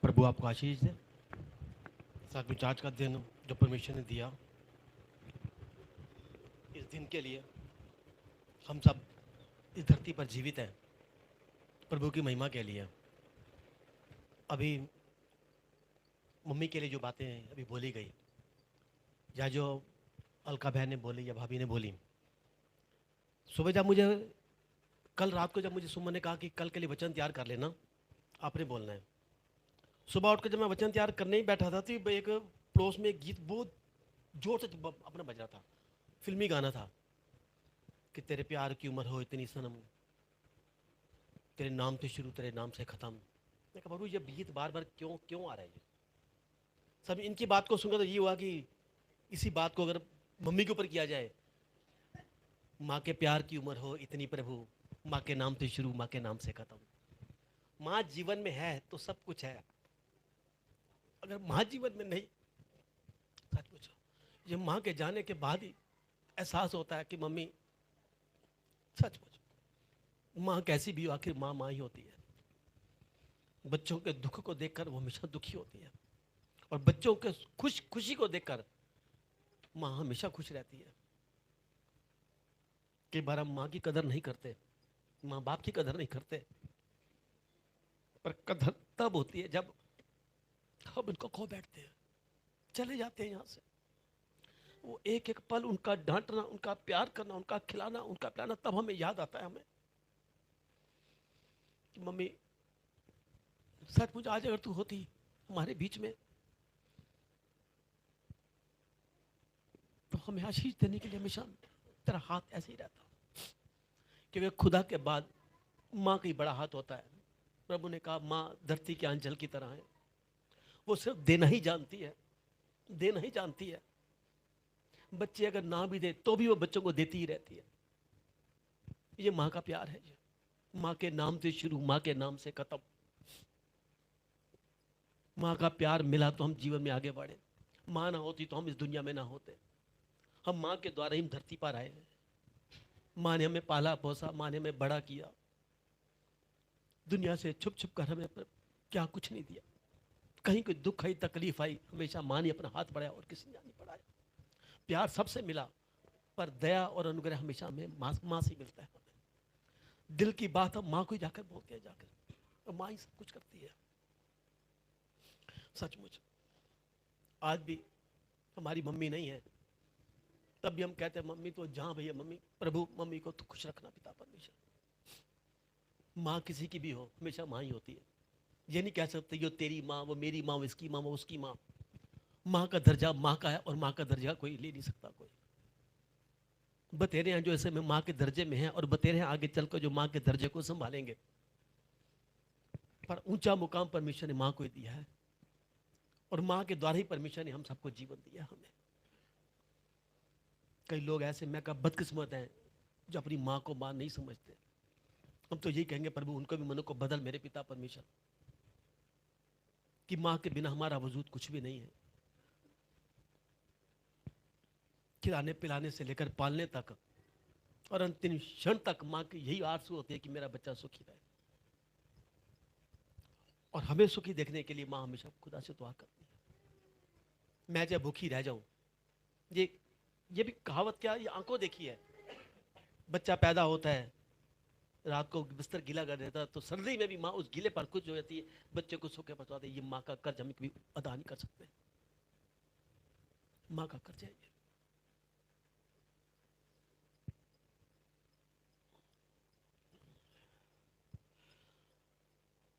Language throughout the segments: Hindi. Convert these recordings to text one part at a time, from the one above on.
प्रभु आपको आशीष दे। साथ में आज का दिन जो परमेश्वर ने दिया, इस दिन के लिए हम सब इस धरती पर जीवित हैं, प्रभु की महिमा के लिए। अभी मम्मी के लिए जो बातें अभी बोली गई, या जो अलका बहन ने बोली या भाभी ने बोली, सुबह जब मुझे, कल रात को जब मुझे सुमन ने कहा कि कल के लिए वचन तैयार कर लेना, आपने बोलना है। सुबह उठ कर जब मैं वचन तैयार करने ही बैठा था, तो एक पड़ोस में एक गीत बहुत जोर से अपना बज रहा था, फिल्मी गाना था कि तेरे प्यार की उम्र हो इतनी सनम, तेरे नाम से शुरू तेरे नाम से खत्म। मैं कहा प्रभु ये गीत बार बार क्यों क्यों आ रहा है? ये सब इनकी बात को सुनकर तो ये हुआ कि इसी बात को अगर मम्मी के ऊपर किया जाए, माँ के प्यार की उम्र हो इतनी प्रभु, माँ के नाम से शुरू माँ के नाम से खत्म। माँ जीवन में है तो सब कुछ है, अगर माँ जीवन में नहीं, सच पूछो, ये माँ के जाने के बाद ही एहसास होता है कि मम्मी, सच पूछो, माँ कैसी भी हो, आखिर माँ माँ ही होती है। बच्चों के दुख को देखकर वो हमेशा दुखी होती है, और बच्चों के खुशी को देखकर माँ हमेशा खुश रहती है। कई बार हम माँ की कदर नहीं करते, माँ बाप की कदर नहीं करते, पर कदर तब होती है जब हम उनको खो बैठते हैं, चले जाते हैं यहाँ से। वो एक एक पल उनका डांटना, उनका प्यार करना, उनका खिलाना, उनका पिलाना, तब हमें याद आता है हमें कि मम्मी सचमुच आज अगर तू होती हमारे बीच में, तो हमें आशीष देने के लिए हमेशा तेरा हाथ ऐसे ही रहता। क्योंकि खुदा के बाद माँ का ही बड़ा हाथ होता है। प्रभु ने कहा माँ धरती के अंजल की तरह है, वो सिर्फ देना ही जानती है, देना ही जानती है। बच्चे अगर ना भी दे तो भी वो बच्चों को देती ही रहती है। ये माँ का प्यार है, ये माँ के नाम से शुरू माँ के नाम से खत्म। माँ का प्यार मिला तो हम जीवन में आगे बढ़े, माँ ना होती तो हम इस दुनिया में ना होते। हम माँ के द्वारा ही धरती पर आए हैं। माँ ने हमें पाला पोसा, माँ ने हमें बड़ा किया, दुनिया से छुप छुप कर हमें क्या कुछ नहीं दिया। कहीं कोई दुख आई तकलीफ आई, हमेशा माँ ने अपना हाथ बढ़ाया और किसी ने नहीं बढ़ाया। प्यार सबसे मिला, पर दया और अनुग्रह हमेशा हमें माँ से मिलता है। हमें दिल की बात हम माँ को ही जाकर बोलते हैं, जाकर, और माँ ही सब कुछ करती है। सचमुच आज भी हमारी मम्मी नहीं है, तब भी हम कहते हैं मम्मी तो जहां भैया मम्मी, प्रभु मम्मी को तो खुश रखना पिता परमेश्वर। माँ किसी की भी हो, हमेशा माँ ही होती है। ये नहीं कह सकते ये तेरी माँ, वो मेरी माँ, वो इसकी माँ, वो उसकी माँ। माँ का दर्जा माँ का है, और माँ का दर्जा कोई ले नहीं सकता। कोई बतेरे हैं जो ऐसे में माँ के दर्जे में हैं, और बतेरे हैं आगे चलकर जो माँ के दर्जे को संभालेंगे। पर ऊंचा मुकाम परमेश्वर ने माँ को ही दिया है, और माँ के द्वारा ही परमेश्वर ने हम सबको जीवन दिया हमें। कई लोग ऐसे मैं का बदकिस्मत हैं जो अपनी माँ को माँ नहीं समझते। हम तो यही कहेंगे प्रभु उनको भी मनो को बदल मेरे पिता परमेश्वर, कि माँ के बिना हमारा वजूद कुछ भी नहीं है। खिलाने पिलाने से लेकर पालने तक और अंतिम क्षण तक माँ की यही आरज़ू होती है कि मेरा बच्चा सुखी रहे, और हमें सुखी देखने के लिए माँ हमेशा खुदा से दुआ करती है। मैं जब भूखी रह जाऊं, ये ये भी कहावत क्या, ये आंखों देखी है। बच्चा पैदा होता है, रात को बिस्तर गीला कर देता है, तो सर्दी में भी माँ उस गीले पर खुश हो जाती है, बच्चे को सो के बतवाते। ये माँ का कर्ज हम कभी अदा नहीं कर सकते। माँ का कर्ज है ये।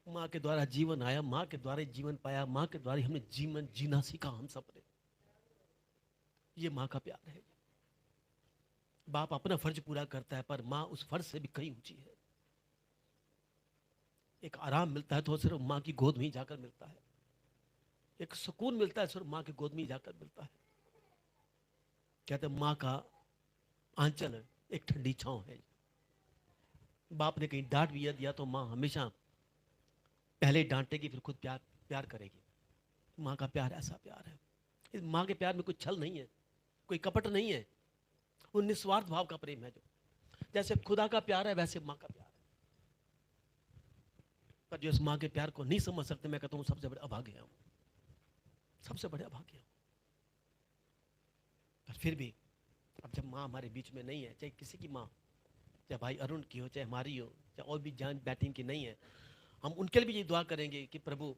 माँ के द्वारा जीवन आया, माँ के द्वारा जीवन पाया, माँ के द्वारा हमने जीवन जीना सीखा हम सब ने। ये माँ का प्यार है। बाप अपना फर्ज पूरा करता है, पर माँ उस फर्ज से भी कहीं ऊंची है। एक आराम मिलता है तो सिर्फ माँ की गोद में ही जाकर मिलता है। एक सुकून मिलता है सिर्फ माँ की गोद में ही जाकर मिलता है। कहते हैं माँ का आंचल एक ठंडी छांव है। बाप ने कहीं डांट भी दिया तो माँ हमेशा पहले डांटेगी, फिर खुद प्यार प्यार करेगी। माँ का प्यार ऐसा प्यार है। इस माँ के प्यार में कोई छल नहीं है, कोई कपट नहीं है। वो निस्वार्थ भाव का प्रेम है। जो जैसे खुदा का प्यार है, वैसे माँ का प्यार है। पर जो इस माँ के प्यार को नहीं समझ सकते, मैं कहता हूँ सबसे बड़े अभागे हूँ, सबसे बड़े अभागे हूँ। पर फिर भी अब जब माँ हमारे बीच में नहीं है, चाहे किसी की माँ, चाहे भाई अरुण की हो, चाहे हमारी हो, चाहे और भी जान बैटिंग की नहीं है, हम उनके लिए भी ये दुआ करेंगे कि प्रभु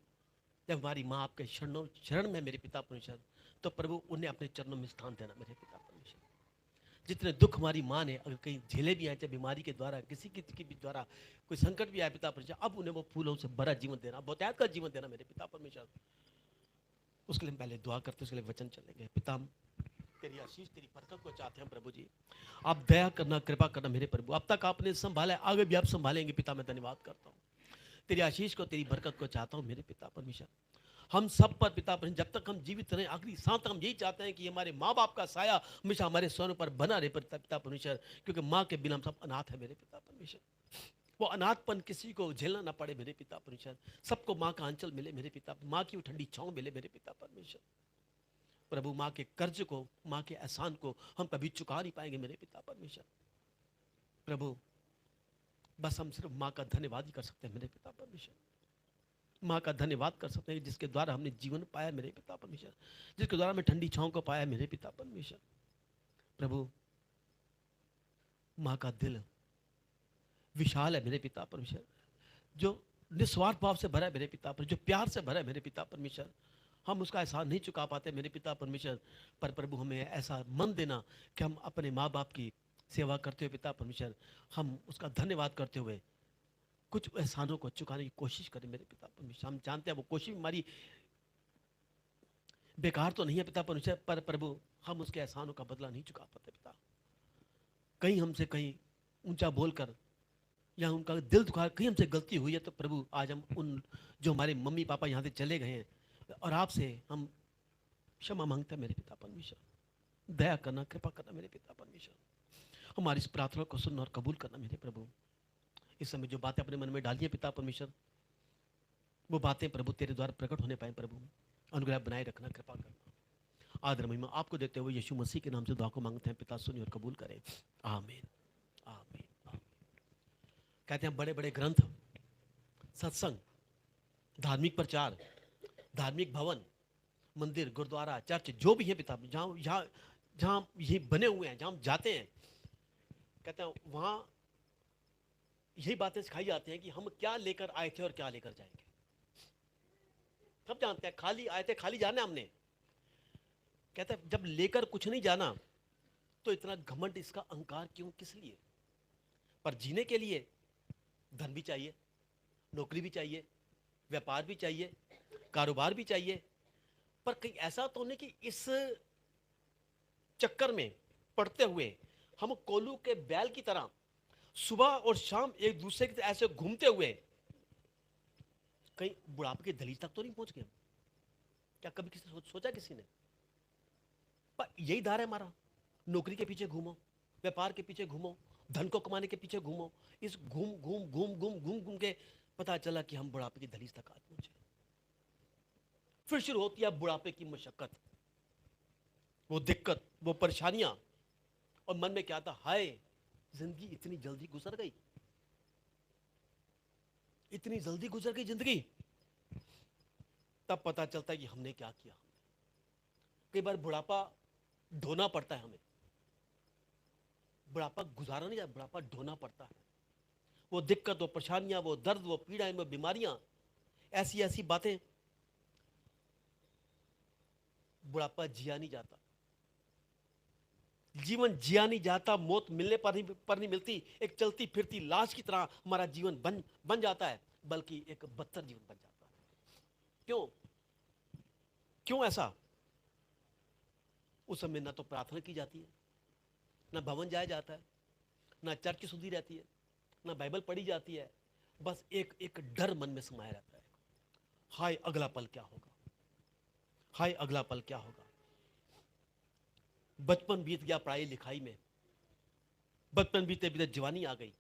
जब हमारी माँ आपके शरण में मेरे पिता परमेश्वर, तो प्रभु उन्हें अपने चरणों में स्थान देना मेरे पिता परमेश्वर। जितने दुख हमारी माँ ने अगर कहीं झेले भी आए, चाहे बीमारी के द्वारा, किसी की भी द्वारा कोई संकट भी आया पिता परमेश्वर, अब उन्हें वो फूलों से भरा जीवन देना, बहुतायत का जीवन देना मेरे पिता परमेश्वर। उसके लिए हम पहले दुआ करते, उसके लिए वचन चलेंगे। पिता तेरी आशीष तेरी बरकत को चाहते हैं प्रभु जी, आप दया करना, कृपा करना मेरे प्रभु। अब तक आपने संभाला, आगे भी आप संभालेंगे पिता। मैं धन्यवाद करता हूँ, तेरी आशीष को तेरी बरकत को चाहता हूँ मेरे पिता परमेश्वर। हम सब पर पिता परमेश्वर, जब तक हम जीवित रहें आखिरी सांस तक हम यही चाहते हैं कि हमारे माँ बाप का साया हमेशा हमारे स्वर्ण पर बना रहे पिता परमेश्वर, क्योंकि माँ के बिना हम सब अनाथ है मेरे पिता परमेश्वर। वो अनाथपन किसी को झेलना ना पड़े मेरे पिता परमेश्वर, सबको माँ का आंचल मिले मेरे पिता, माँ की वो ठंडी छाँव मिले मेरे पिता परमेश्वर। प्रभु माँ के कर्ज को, माँ के एहसान को हम कभी चुका नहीं पाएंगे मेरे पिता परमेश्वर। प्रभु बस हम सिर्फ माँ का धन्यवाद ही कर सकते हैं मेरे पिता परमेश्वर, माँ का धन्यवाद कर सकते हैं जिसके द्वारा हमने जीवन पाया मेरे पिता परमेश्वर, जिसके द्वारा हमने ठंडी छाँव को पाया मेरे पिता परमेश्वर। प्रभु माँ का दिल विशाल है मेरे पिता परमेश्वर, जो निस्वार्थ भाव से भरा है मेरे पिता पर, जो प्यार से भरा है मेरे पिता परमेश्वर। हम उसका एहसान नहीं चुका पाते मेरे पिता परमेश्वर, पर प्रभु हमें ऐसा मन देना कि हम अपने माँ बाप की सेवा करते हुए पिता परमेश्वर, हम उसका धन्यवाद करते हुए कुछ एहसानों को चुकाने की कोशिश करें मेरे पिता परमेश्वर। हम जानते हैं वो कोशिश हमारी बेकार तो नहीं है पिता परमेश्वर, पर प्रभु हम उसके एहसानों का बदला नहीं चुका पाते पिता। कहीं हमसे कहीं ऊंचा बोलकर या उनका दिल दुखा, कहीं हमसे गलती हुई है तो प्रभु आज हम उन जो हमारे मम्मी पापा यहाँ से चले गए हैं और आपसे हम क्षमा मांगते हैं मेरे पिता परमेश्वर। दया करना, कृपा करना मेरे पिता परमेश्वर, हमारी इस प्रार्थना को सुनना और कबूल करना मेरे प्रभु। इस समय जो बातें अपने मन में डाली है पिता परमेश्वर, वो बातें प्रभु तेरे द्वारा प्रकट होने पाए प्रभु, अनुग्रह बनाए रखना, कृपा करना। आदर महिमा आपको देते हुए यीशु मसीह के नाम से दुआ को मांगते हैं पिता, सुनिए और कबूल करें। आमीन आमीन आमीन। कहते हैं बड़े बड़े ग्रंथ, सत्संग, धार्मिक प्रचार, धार्मिक भवन, मंदिर, गुरुद्वारा, चर्च जो भी है पिता, जहाँ जहाँ जहाँ ये बने हुए हैं, जहाँ हम जाते हैं, कहते हैं वहाँ यही बातें सिखाई जाती हैं कि हम क्या लेकर आए थे और क्या लेकर जाएंगे। सब जानते हैं खाली आए थे, खाली जाना हमने। कहते हैं जब लेकर कुछ नहीं जाना तो इतना घमंड, इसका अहंकार क्यों, किस लिए? पर जीने के लिए धन भी चाहिए, नौकरी भी चाहिए, व्यापार भी चाहिए, कारोबार भी चाहिए। पर कहीं ऐसा तो नहीं कि इस चक्कर में पड़ते हुए हम कोल्हू के बैल की तरह सुबह और शाम एक दूसरे के ऐसे घूमते हुए कहीं बुढ़ापे के दलील तक तो नहीं पहुंच गए? क्या कभी किसी सोचा किसी ने? पर यही धारा है हमारा, नौकरी के पीछे घूमो, व्यापार के पीछे घूमो, धन को कमाने के पीछे घूमो। इस घूम घूम घूम घूम घूम घूम के पता चला कि हम बुढ़ापे की दलील तक आ पहुंचे। फिर शुरू होती है बुढ़ापे की मशक्कत, वो दिक्कत, वो परेशानियां, और मन में क्या था, हाय जिंदगी इतनी जल्दी गुजर गई, इतनी जल्दी गुजर गई जिंदगी। तब पता चलता है कि हमने क्या किया। कई बार बुढ़ापा ढोना पड़ता है हमें, बुढ़ापा गुजारा नहीं जाता, बुढ़ापा ढोना पड़ता है। वो दिक्कत, वो परेशानियां, वो दर्द, वो पीड़ाएं, वो बीमारियां, ऐसी ऐसी बातें, बुढ़ापा जिया नहीं जाता, जीवन जिया नहीं जाता, मौत मिलने पर नहीं मिलती, एक चलती फिरती लाश की तरह हमारा जीवन बन जाता है, बल्कि एक बदतर जीवन बन जाता है। क्यों क्यों ऐसा? उस समय ना तो प्रार्थना की जाती है, ना भवन जाया जाता है, ना चर्च की सुधी रहती है, ना बाइबल पढ़ी जाती है। बस एक एक डर मन में समाया रहता है, हाय अगला पल क्या होगा, हाय अगला पल क्या होगा। बचपन बीत गया पढ़ाई लिखाई में, बचपन बीते बीते जवानी आ गई,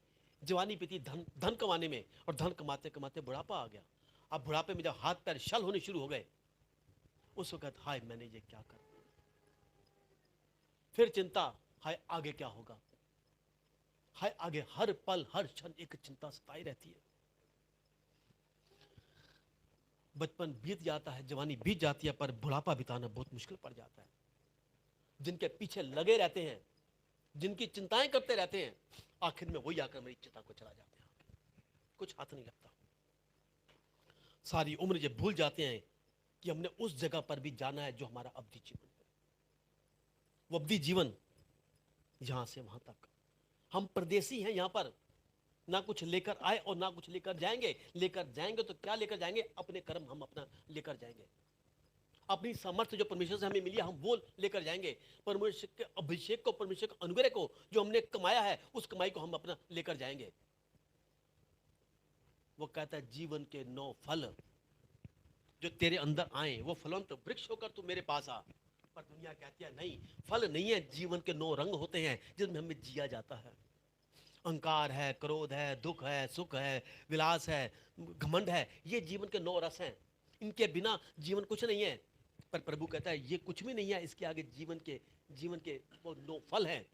जवानी बीती धन कमाने में, और धन कमाते कमाते बुढ़ापा आ गया। अब बुढ़ापे में जब हाथ पैर शल होने शुरू हो गए, उस वक्त हाय मैंने ये क्या कर, फिर चिंता, हाय आगे क्या होगा, हाय आगे हर पल हर क्षण एक चिंता सताई रहती है। बचपन बीत जाता है, जवानी बीत जाती है, पर बुढ़ापा बिताना बहुत मुश्किल पड़ जाता है। जिनके पीछे लगे रहते हैं, जिनकी चिंताएं करते रहते हैं, आखिर में वही आकर मेरी चिंता को चला जाते हैं, कुछ हाथ नहीं लगता। सारी उम्र ये भूल जाते हैं कि हमने उस जगह पर भी जाना है जो हमारा अवधि जीवन है। वो अवधि जीवन यहां से वहां तक, हम परदेसी हैं यहां पर, ना कुछ लेकर आए और ना कुछ लेकर जाएंगे। लेकर जाएंगे तो क्या लेकर जाएंगे? अपने कर्म हम अपना लेकर जाएंगे, अपनी सामर्थ्य जो परमेश्वर से हमें मिली है हम वो लेकर जाएंगे। परमेश्वर के अभिषेक को, परमेश्वर के अनुग्रह को जो हमने कमाया है, उस कमाई को हम अपना लेकर जाएंगे। वो कहता है जीवन के 9 फल जो तेरे अंदर आए, वो फलवंत वृक्ष होकर तू मेरे पास आ। पर दुनिया कहती है नहीं, फल नहीं है, जीवन के 9 रंग होते हैं जिनमें हमें जिया जाता है। अहंकार है, क्रोध है, दुख है, सुख है, विलास है, घमंड है, ये जीवन के 9 रस हैं। इनके बिना जीवन कुछ नहीं है। पर प्रभु कहता है ये कुछ भी नहीं है, इसके आगे जीवन के वो 9 फल हैं।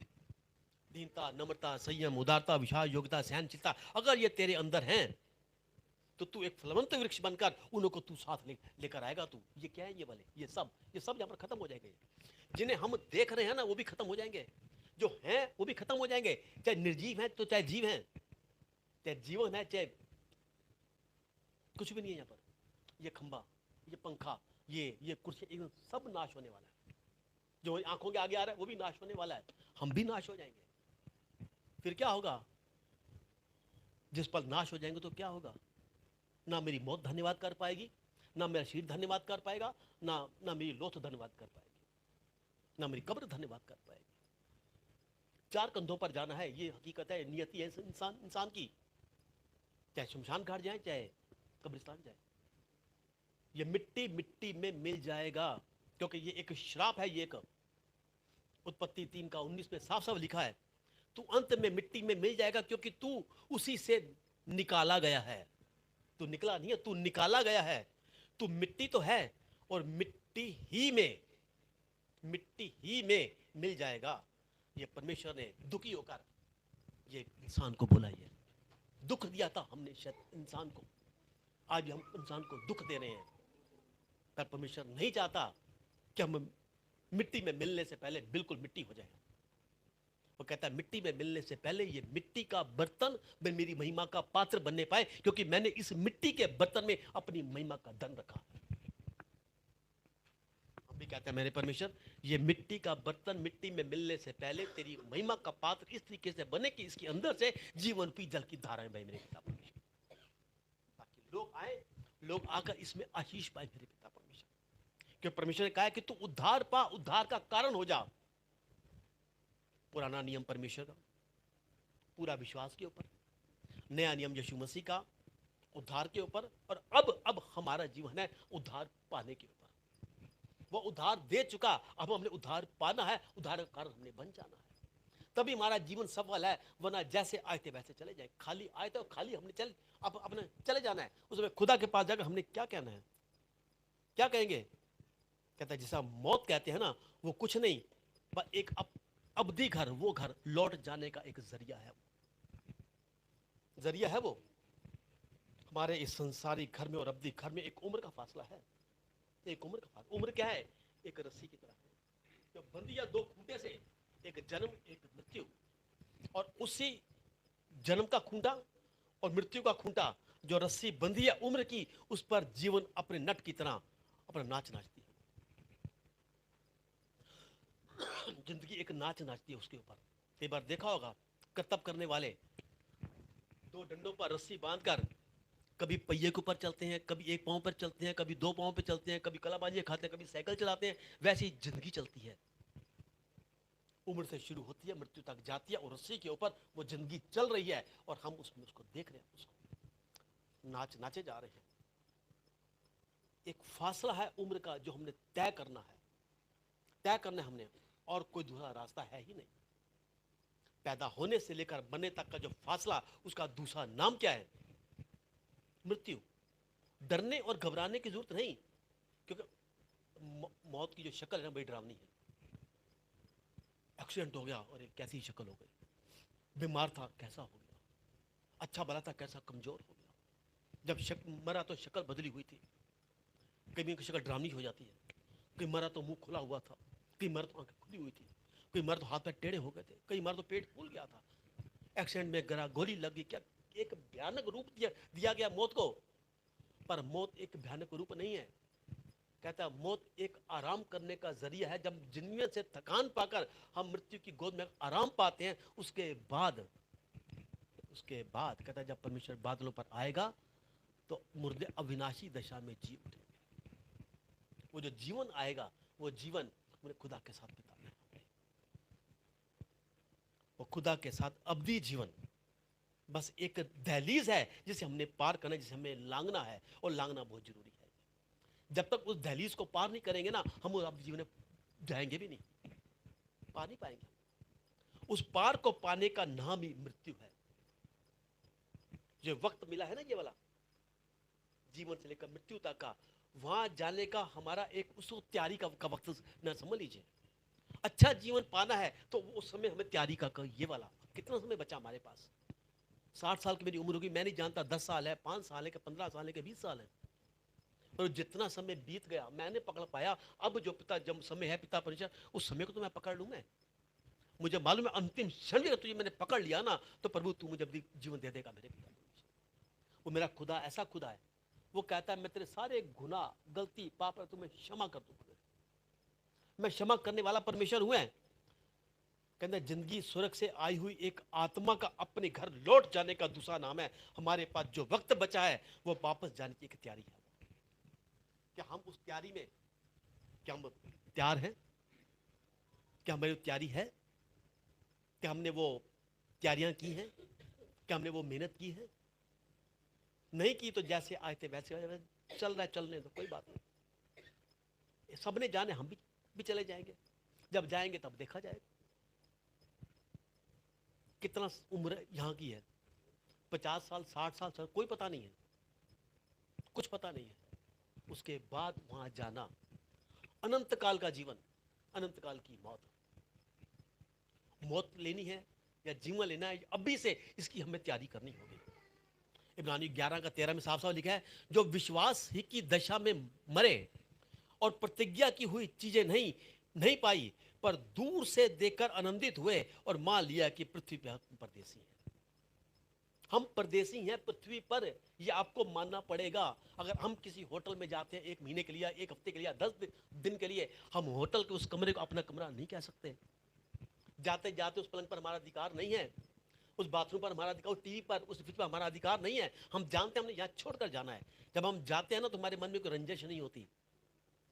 दीनता, नम्रता, संयम, उदारता, विशाल, योग्यता, सहनशीलता। अगर ये तेरे अंदर हैं तो तू एक फलवंत वृक्ष बनकर उनको तू साथ लेकर आएगा। तू ये क्या है? ये वाले ये सब यहाँ पर खत्म हो जाएंगे। जिन्हें हम देख रहे हैं ना, वो भी खत्म हो जाएंगे, जो हैं वो भी खत्म हो जाएंगे। चाहे निर्जीव हैं तो चाहे जीव हैं, चाहे जीवन है चाहे कुछ भी नहीं है यहाँ पर। ये खंबा, ये पंखा, ये कुर्सी, एकदम सब नाश होने वाला है। जो आंखों के आगे आ रहा है वो भी नाश होने वाला है, हम भी नाश हो जाएंगे। फिर क्या होगा? जिस पर नाश हो जाएंगे तो क्या होगा? ना मेरी मौत धन्यवाद कर पाएगी, ना मेरा शरीर धन्यवाद कर पाएगा, ना मेरी लोथ धन्यवाद कर पाएगी, ना मेरी कब्र धन्यवाद कर पाएगी। 4 कंधों पर जाना है, ये हकीकत है, नियति है इंसान की। चाहे शमशान घाट जाए चाहे कब्रिस्तान जाए, ये मिट्टी मिट्टी में मिल जाएगा, क्योंकि ये एक श्राप है। ये एक उत्पत्ति 3:19 में साफ साफ लिखा है, तू अंत में मिट्टी में मिल जाएगा, क्योंकि तू उसी से निकाला गया है। तू निकला नहीं है, तू निकाला गया है। तू मिट्टी तो है और मिट्टी ही में मिल जाएगा। ये परमेश्वर ने दुखी होकर ये इंसान को बोला, ये दुख दिया था हमने शायद इंसान को, आज हम इंसान को दुख दे रहे हैं। पर परमेश्वर नहीं चाहता कि हम मिट्टी में मिलने से पहले बिल्कुल मिट्टी हो जाए। वो कहता है मिट्टी में मिलने से पहले ये मिट्टी का बर्तन में मेरी महिमा का पात्र बनने पाए, क्योंकि मैंने इस मिट्टी के बर्तन में अपनी महिमा का धन रखा। हम भी कहते हैं मेरे परमेश्वर, ये मिट्टी का बर्तन मिट्टी में मिलने से पहले तेरी महिमा का पात्र इस तरीके से बने कि इसके अंदर से जीवन की जल की धाराएं बहे मेरे पिता परमेश्वर, ताकि लोग आकर इसमें आशीष पाए मेरे पिता परमेश्वर। क्योंकि परमेश्वर ने कहा है कि तू उद्धार पा, उद्धार का कारण हो जा। पुराना नियम परमेश्वर का पूरा विश्वास के ऊपर, नया नियम यीशु मसीह का उद्धार के ऊपर, और अब हमारा जीवन है उद्धार पाने के ऊपर। वो उद्धार दे चुका, अब हमने उद्धार पाना है, उद्धार का कारण हमने बन जाना है, तभी हमारा जीवन सफल है। वरना जैसे आए थे वैसे चले जाए, खाली आए थे और खाली हमने अपने चले जाना है। उसमें खुदा के पास जाकर हमने क्या कहना है? क्या कहेंगे? कहता है जिसा मौत कहते हैं ना, वो कुछ नहीं, पर एक अवधि घर, वो घर लौट जाने का एक जरिया है वो। हमारे इस संसारिक घर में और अवधि घर में एक उम्र का फासला है, एक उम्र का फासला। उम्र क्या है? एक रस्सी की तरह है, जो बंधी या 2 खूंटे से, एक जन्म एक मृत्यु, और उसी जन्म का खूंटा और मृत्यु का खूंटा जो रस्सी बंधी है उम्र की, उस पर जीवन अपने नट की तरह अपना नाच नाचती है। जिंदगी एक नाच नाचती है उसके ऊपर। कई बार देखा होगा करतब करने वाले 2 डंडों पर रस्सी बांधकर कभी पहिए के ऊपर चलते हैं, कभी एक पांव पर चलते हैं, कभी 2 पांव पर चलते हैं, कभी कलाबाजी खाते हैं, कभी साइकिल चलाते हैं। वैसी जिंदगी चलती है, उम्र से शुरू होती है, मृत्यु तक जाती है, और रस्सी के ऊपर वो जिंदगी चल रही है और हम उसमें उसको देख रहे हैं, उसको नाचे जा रहे हैं। एक फासला है उम्र का जो हमने तय करना है हमने, और कोई दूसरा रास्ता है ही नहीं। पैदा होने से लेकर मरने तक का जो फासला, उसका दूसरा नाम क्या है? मृत्यु। डरने और घबराने की जरूरत नहीं, क्योंकि मौत की जो शक्ल है ना बड़ी डरावनी है। एक्सीडेंट हो गया और एक कैसी शक्ल हो गई, बीमार था कैसा हो गया, अच्छा भला था कैसा कमजोर हो गया, जब मरा तो शक्ल बदली हुई थी। कभी की शक्ल डरावनी हो जाती है, कई मरा तो मुंह खुला हुआ था, कई मरा तो आंखें खुली हुई थी, कई मरा तो हाथ पैर टेढ़े हो गए थे, कई मरा तो पेट फूल गया था, एक्सीडेंट में गिरा, गोली लग गई। क्या एक भयानक रूप दिया गया मौत को। पर मौत एक भयानक रूप नहीं है। कहता है मौत एक आराम करने का जरिया है। जब जिंदगी से थकान पाकर हम मृत्यु की गोद में आराम पाते हैं, उसके बाद कहता है जब परमेश्वर बादलों पर आएगा तो मुर्दे अविनाशी दशा में जी उठेंगे। वो जो जीवन आएगा, वो जीवन मुझे खुदा के साथ बिताना है, वो खुदा के साथ अवधि जीवन। बस एक दहलीज है जिसे हमने पार करना है, जिसे हमें लांघना है, और लांघना बहुत जरूरी है। जब तक उस दहलीज को पार नहीं करेंगे ना, हम उस अवधि जीवन में जाएंगे भी नहीं, पार नहीं पाएंगे। उस पार को पाने का नाम ही मृत्यु है। जो वक्त मिला है ना, ये वाला जीवन से लेकर मृत्यु तक का, वहां जाने का हमारा एक उस तैयारी का वक्त न समझ लीजिए। अच्छा जीवन पाना है तो उस समय हमें तैयारी का ये वाला कितना समय बचा हमारे पास। 60 साल की मेरी उम्र होगी, मैं नहीं जानता 10 साल है, 5 साल है, 15 साल है, 20 साल है। और जितना समय बीत गया मैंने पकड़ पाया। अब जो पिता जब समय है, पिता परमेश्वर, उस समय को तो मैं पकड़ लूं। मैं मुझे मालूम है अंतिम क्षण में तुझे मैंने पकड़ लिया ना, तो प्रभु तू मुझे जीवन दे देगा मेरे पिता। वो मेरा खुदा ऐसा खुदा है, वो कहता है मैं तेरे सारे गुनाह गलती पाप तुम्हें क्षमा कर दूंगा। मैं क्षमा करने वाला परमेश्वर हूं। कहते जिंदगी स्वर्ग से आई हुई एक आत्मा का अपने घर लौट जाने का दूसरा नाम है। हमारे पास जो वक्त बचा है वो वापस जाने की एक तैयारी है। क्या हम उस तैयारी में, क्या हम तैयार हैं? क्या हमारी तैयारी है? क्या हमने वो तैयारियां की हैं? क्या हमने वो मेहनत की है? नहीं की तो जैसे आए थे वैसे चल रहा है, चलने तो कोई बात नहीं। सबने जाने, हम भी चले जाएंगे। जब जाएंगे तब देखा जाएगा कितना उम्र यहाँ की है। 50 साल, 60 साल, कोई पता नहीं है, कुछ पता नहीं है। उसके बाद वहां जाना, अनंत काल का जीवन, अनंत काल की मौत। मौत लेनी है या जीवन लेना है, अभी से इसकी हमें तैयारी करनी होगी। इब्रानी 11 का 13 में साफ साफ लिखा है, जो विश्वास ही की दशा में मरे और प्रतिज्ञा की हुई चीजें नहीं पाई, पर दूर से देखकर आनंदित हुए और मान लिया कि पृथ्वी पर परदेसी हैं। हम परदेसी हैं पृथ्वी पर, ये आपको मानना पड़ेगा। अगर हम किसी होटल में जाते हैं 1 महीने के लिए, 1 हफ्ते के लिए, 10 दिन के लिए, हम होटल के उस कमरे को अपना कमरा नहीं कह सकते। जाते जाते उस पलंग पर हमारा अधिकार नहीं है, उस बाथरूम पर हमारा अधिकार, उस टीवी पर, उस फ्रिज पर हमारा अधिकार नहीं है। हम जानते हैं हमने यहाँ छोड़कर जाना है। जब हम जाते हैं ना तो हमारे मन में कोई रंजिश नहीं होती,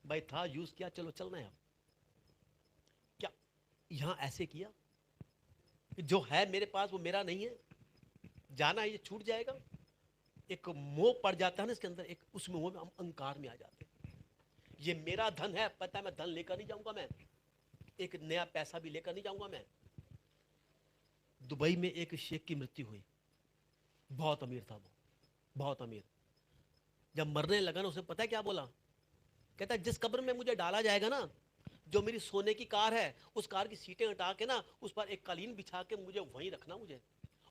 भाई था यूज किया, चलो चलना है। अब क्या यहाँ ऐसे किया जो है मेरे पास वो मेरा नहीं है, जाना है, ये छूट जाएगा। एक मोह पड़ जाता है ना इसके अंदर, एक उस मोह में हम अहंकार में आ जाते हैं। ये मेरा धन है, पता है मैं धन लेकर नहीं जाऊंगा, मैं एक नया पैसा भी लेकर नहीं जाऊंगा। मैं दुबई में एक शेख की मृत्यु हुई, बहुत अमीर था वो, बहुत अमीर। जब मरने लगा ना, उसे पता है क्या बोला? कहता है जिस कब्र में मुझे डाला जाएगा ना, जो मेरी सोने की कार है, उस कार की सीटें हटा के ना, उस पर एक कालीन बिछा के मुझे वहीं रखना मुझे,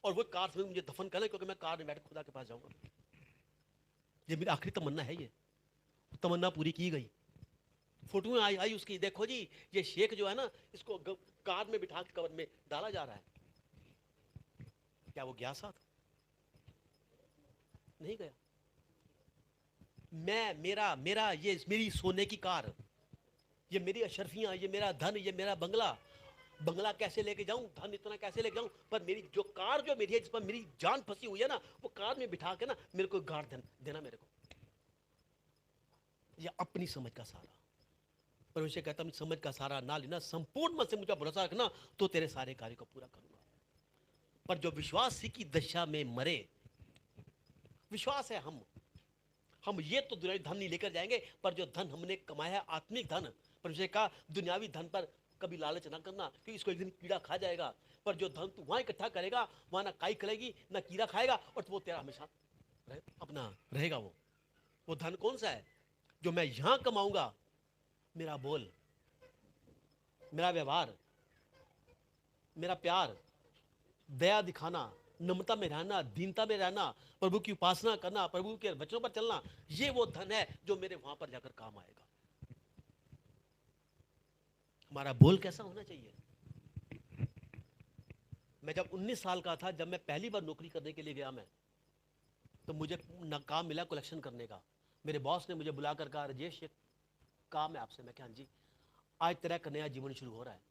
और वो कार में मुझे दफन करना, क्योंकि मैं कार में बैठ खुदा के पास जाऊंगा। ये मेरी आखिरी तमन्ना है। ये तमन्ना पूरी की गई। फोटो में आई उसकी, देखो जी ये शेख जो है ना, इसको कार में बिठा के कब्र में डाला जा रहा है। क्या वो गया साथ? नहीं गया। मैं मेरा मेरा ये मेरी सोने की कार, ये मेरी अशरफियां, ये मेरा धन, ये मेरा बंगला कैसे लेके जाऊं, धन इतना कैसे लेके जाऊं, पर मेरी जो कार जो मेरी है, जिस पर मेरी जान फंसी हुई है ना, वो कार में बिठा के ना मेरे को गाड़ देना मेरे को। ये अपनी समझ का सहारा। परमेश्वर कहता है समझ का सहारा ना लेना, संपूर्ण मन से मुझे भरोसा रखना, तो तेरे सारे कार्य को पूरा करूंगा। पर जो विश्वास की दशा में मरे, विश्वास है हम ये तो दुनियावी धन नहीं लेकर जाएंगे, पर जो धन हमने कमाया है, आत्मिक धन, परमेश्वर का दुनियावी धन पर कभी लालच ना करना, क्योंकि इसको एक दिन कीड़ा खा जाएगा। पर जो धन तू वहां इकट्ठा करेगा, वहां ना काई करेगी ना कीड़ा खाएगा, और वो तेरा हमेशा अपना रहेगा। वो धन कौन सा है? जो मैं यहां कमाऊंगा, मेरा बोल, मेरा व्यवहार, मेरा प्यार, दया दिखाना, नम्रता में रहना, दीनता में रहना, प्रभु की उपासना करना, प्रभु के वचनों पर चलना, ये वो धन है जो मेरे वहां पर जाकर काम आएगा। हमारा बोल कैसा होना चाहिए? मैं जब 19 साल का था, जब मैं पहली बार नौकरी करने के लिए गया, मैं तो मुझे काम मिला कलेक्शन करने का। मेरे बॉस ने मुझे बुलाकर कहा, राजेश ये काम है आपसे। मैं क्या, हाँ जी। आज तेरा एक नया जीवन शुरू हो रहा है।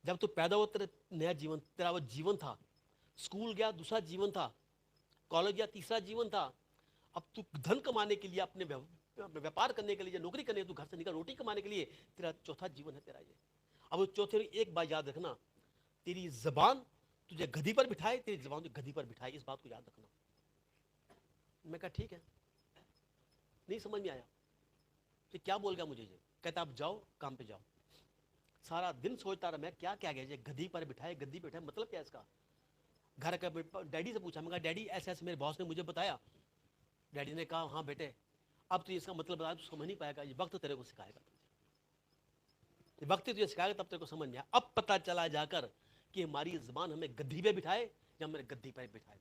जब तू पैदा हुआ तेरा नया जीवन, तेरा वो जीवन था। स्कूल गया, दूसरा जीवन था। कॉलेज गया, तीसरा जीवन था। अब तू धन कमाने के लिए, अपने व्यापार करने के लिए, नौकरी करने, तू घर से निकल रोटी कमाने के लिए, तेरा चौथा जीवन है तेरा ये। अब उस चौथे में एक बात याद रखना, तेरी जबान तुझे गधी पर बिठाए, तेरी जबान तुझे गधी पर बिठाए, इस बात को याद रखना। मैं कहा ठीक है, नहीं समझ में आया कि क्या बोल गया मुझे ये। कहता आप जाओ, काम पे जाओ। सारा दिन सोचता रहा मैं, क्या क्या गया, गद्दी पर बिठाए, गद्दी पे बिठाए, मतलब क्या इसका। घर का डैडी से पूछा, मैं कहा डैडी ऐसे ऐसे मेरे बॉस ने मुझे बताया। डैडी ने कहा हाँ बेटे, अब तो इसका मतलब बता, तू समझ नहीं पाएगा, ये वक्त तेरे को सिखाएगा, ये वक्त तुझे सिखाएगा, तब तेरे को समझ में आया। अब पता चला जाकर कि हमारी जबान हमें गद्दी पे बिठाए या हमें गद्दी पर बिठाए।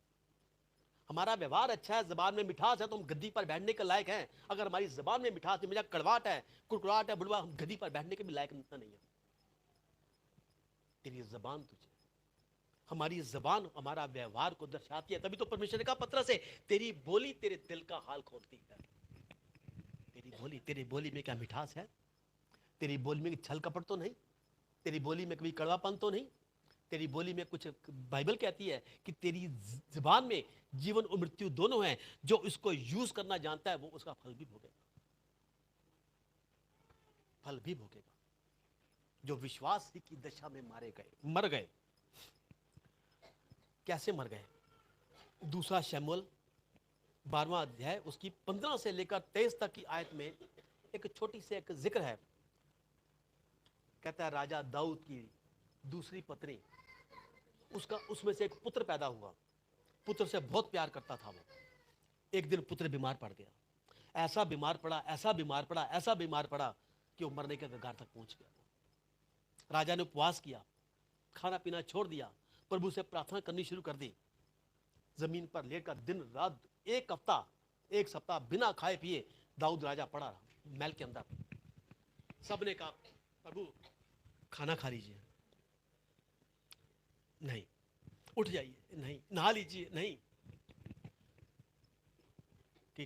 हमारा व्यवहार अच्छा है, जबान में मिठास है, तो हम गद्दी पर बैठने के लायक हैं। अगर हमारी जबान में मिठास नहीं, मेरा कड़वाट है, कुड़कुड़ाहट है, बुढ़वा, हम गद्दी पर बैठने के भी लायक नहीं है। तेरी जबान तुझे, हमारी जबान हमारा व्यवहार को दर्शाती है। तभी तो परमेश्वर ने कहा पत्र से, तेरी बोली तेरे दिल का हाल खोलती है। तेरी बोली, तेरी बोली में क्या मिठास है? तेरी बोली में छल कपट तो नहीं? तेरी बोली में कभी कड़वापन तो नहीं? तेरी बोली में कुछ, बाइबल कहती है कि तेरी जबान में जीवन और मृत्यु दोनों हैं। जो इसको यूज करना जानता है वो उसका फल भी भोगेगा, फल भी भोगेगा। जो विश्वास ही की दशा में मारे गए, मर गए। कैसे मर गए? दूसरा शमूएल 12वां अध्याय उसकी 15 से लेकर 23 तक की आयत में एक छोटी सी एक जिक्र है। कहता है राजा दाऊद की दूसरी पत्नी, उसका उसमें से एक पुत्र पैदा हुआ। पुत्र से बहुत प्यार करता था वो। एक दिन पुत्र बीमार पड़ गया। ऐसा बीमार पड़ा, ऐसा बीमार पड़ा, ऐसा बीमार पड़ा कि वो मरने के कगार तक पहुंच गया। राजा ने उपवास किया, खाना पीना छोड़ दिया, प्रभु से प्रार्थना करनी शुरू कर दी। जमीन पर लेकर दिन रात, एक हफ्ता, एक सप्ताह बिना खाए पिए दाऊद राजा पड़ा रहा महल के अंदर। सबने कहा प्रभु खाना खा लीजिए, नहीं। उठ जाइए, नहीं। नहा लीजिए, नहीं। कि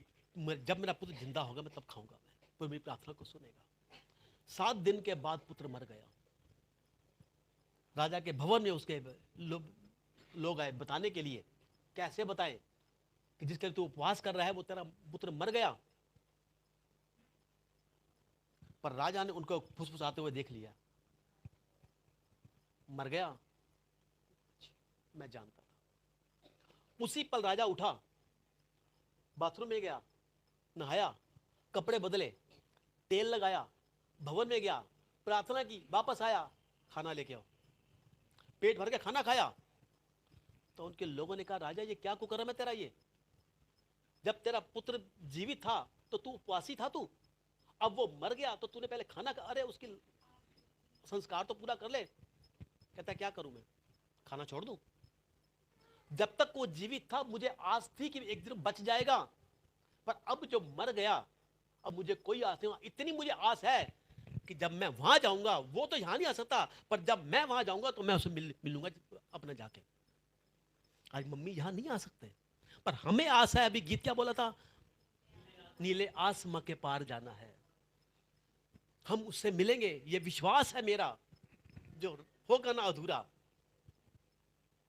जब मेरा पुत्र जिंदा होगा मैं तब खाऊंगा, मैं तो मेरी प्रार्थना को सुनेगा। 7 दिन के बाद पुत्र मर गया। राजा के भवन में उसके लोग आए बताने के लिए। कैसे बताएं कि जिसके लिए तू उपवास कर रहा है वो तेरा पुत्र मर गया। पर राजा ने उनको फुसफुसाते हुए देख लिया। मर गया, मैं जानता था। उसी पल राजा उठा, बाथरूम में गया, नहाया, कपड़े बदले, तेल लगाया, भवन में गया, प्रार्थना की, वापस आया, खाना लेके आओ। पेट भर के खाना खाया। तो उनके लोगों ने कहा राजा ये क्या कुकर्म है तेरा ये? जब तेरा पुत्र जीवित था तो तू उपवासी था, तू अब वो मर गया तो तूने पहले खाना खा, अरे उसकी संस्कार तो पूरा कर ले। कहता क्या करूं मैं, खाना छोड़ दूं? जब तक वो जीवित था मुझे आस थी कि एक दिन बच जाएगा, पर अब जो मर गया अब मुझे कोई आस नहीं। इतनी मुझे आस है कि जब मैं वहां जाऊंगा, वो तो यहां नहीं आ सकता, पर जब मैं वहां जाऊंगा तो मैं उससे मिलूंगा अपना जाके। आज मम्मी यहां नहीं आ सकते, पर हमें आस है। अभी गीत क्या बोला था, नीले आसमां के पार जाना है, हम उससे मिलेंगे, ये विश्वास है मेरा, जो होगा ना अधूरा।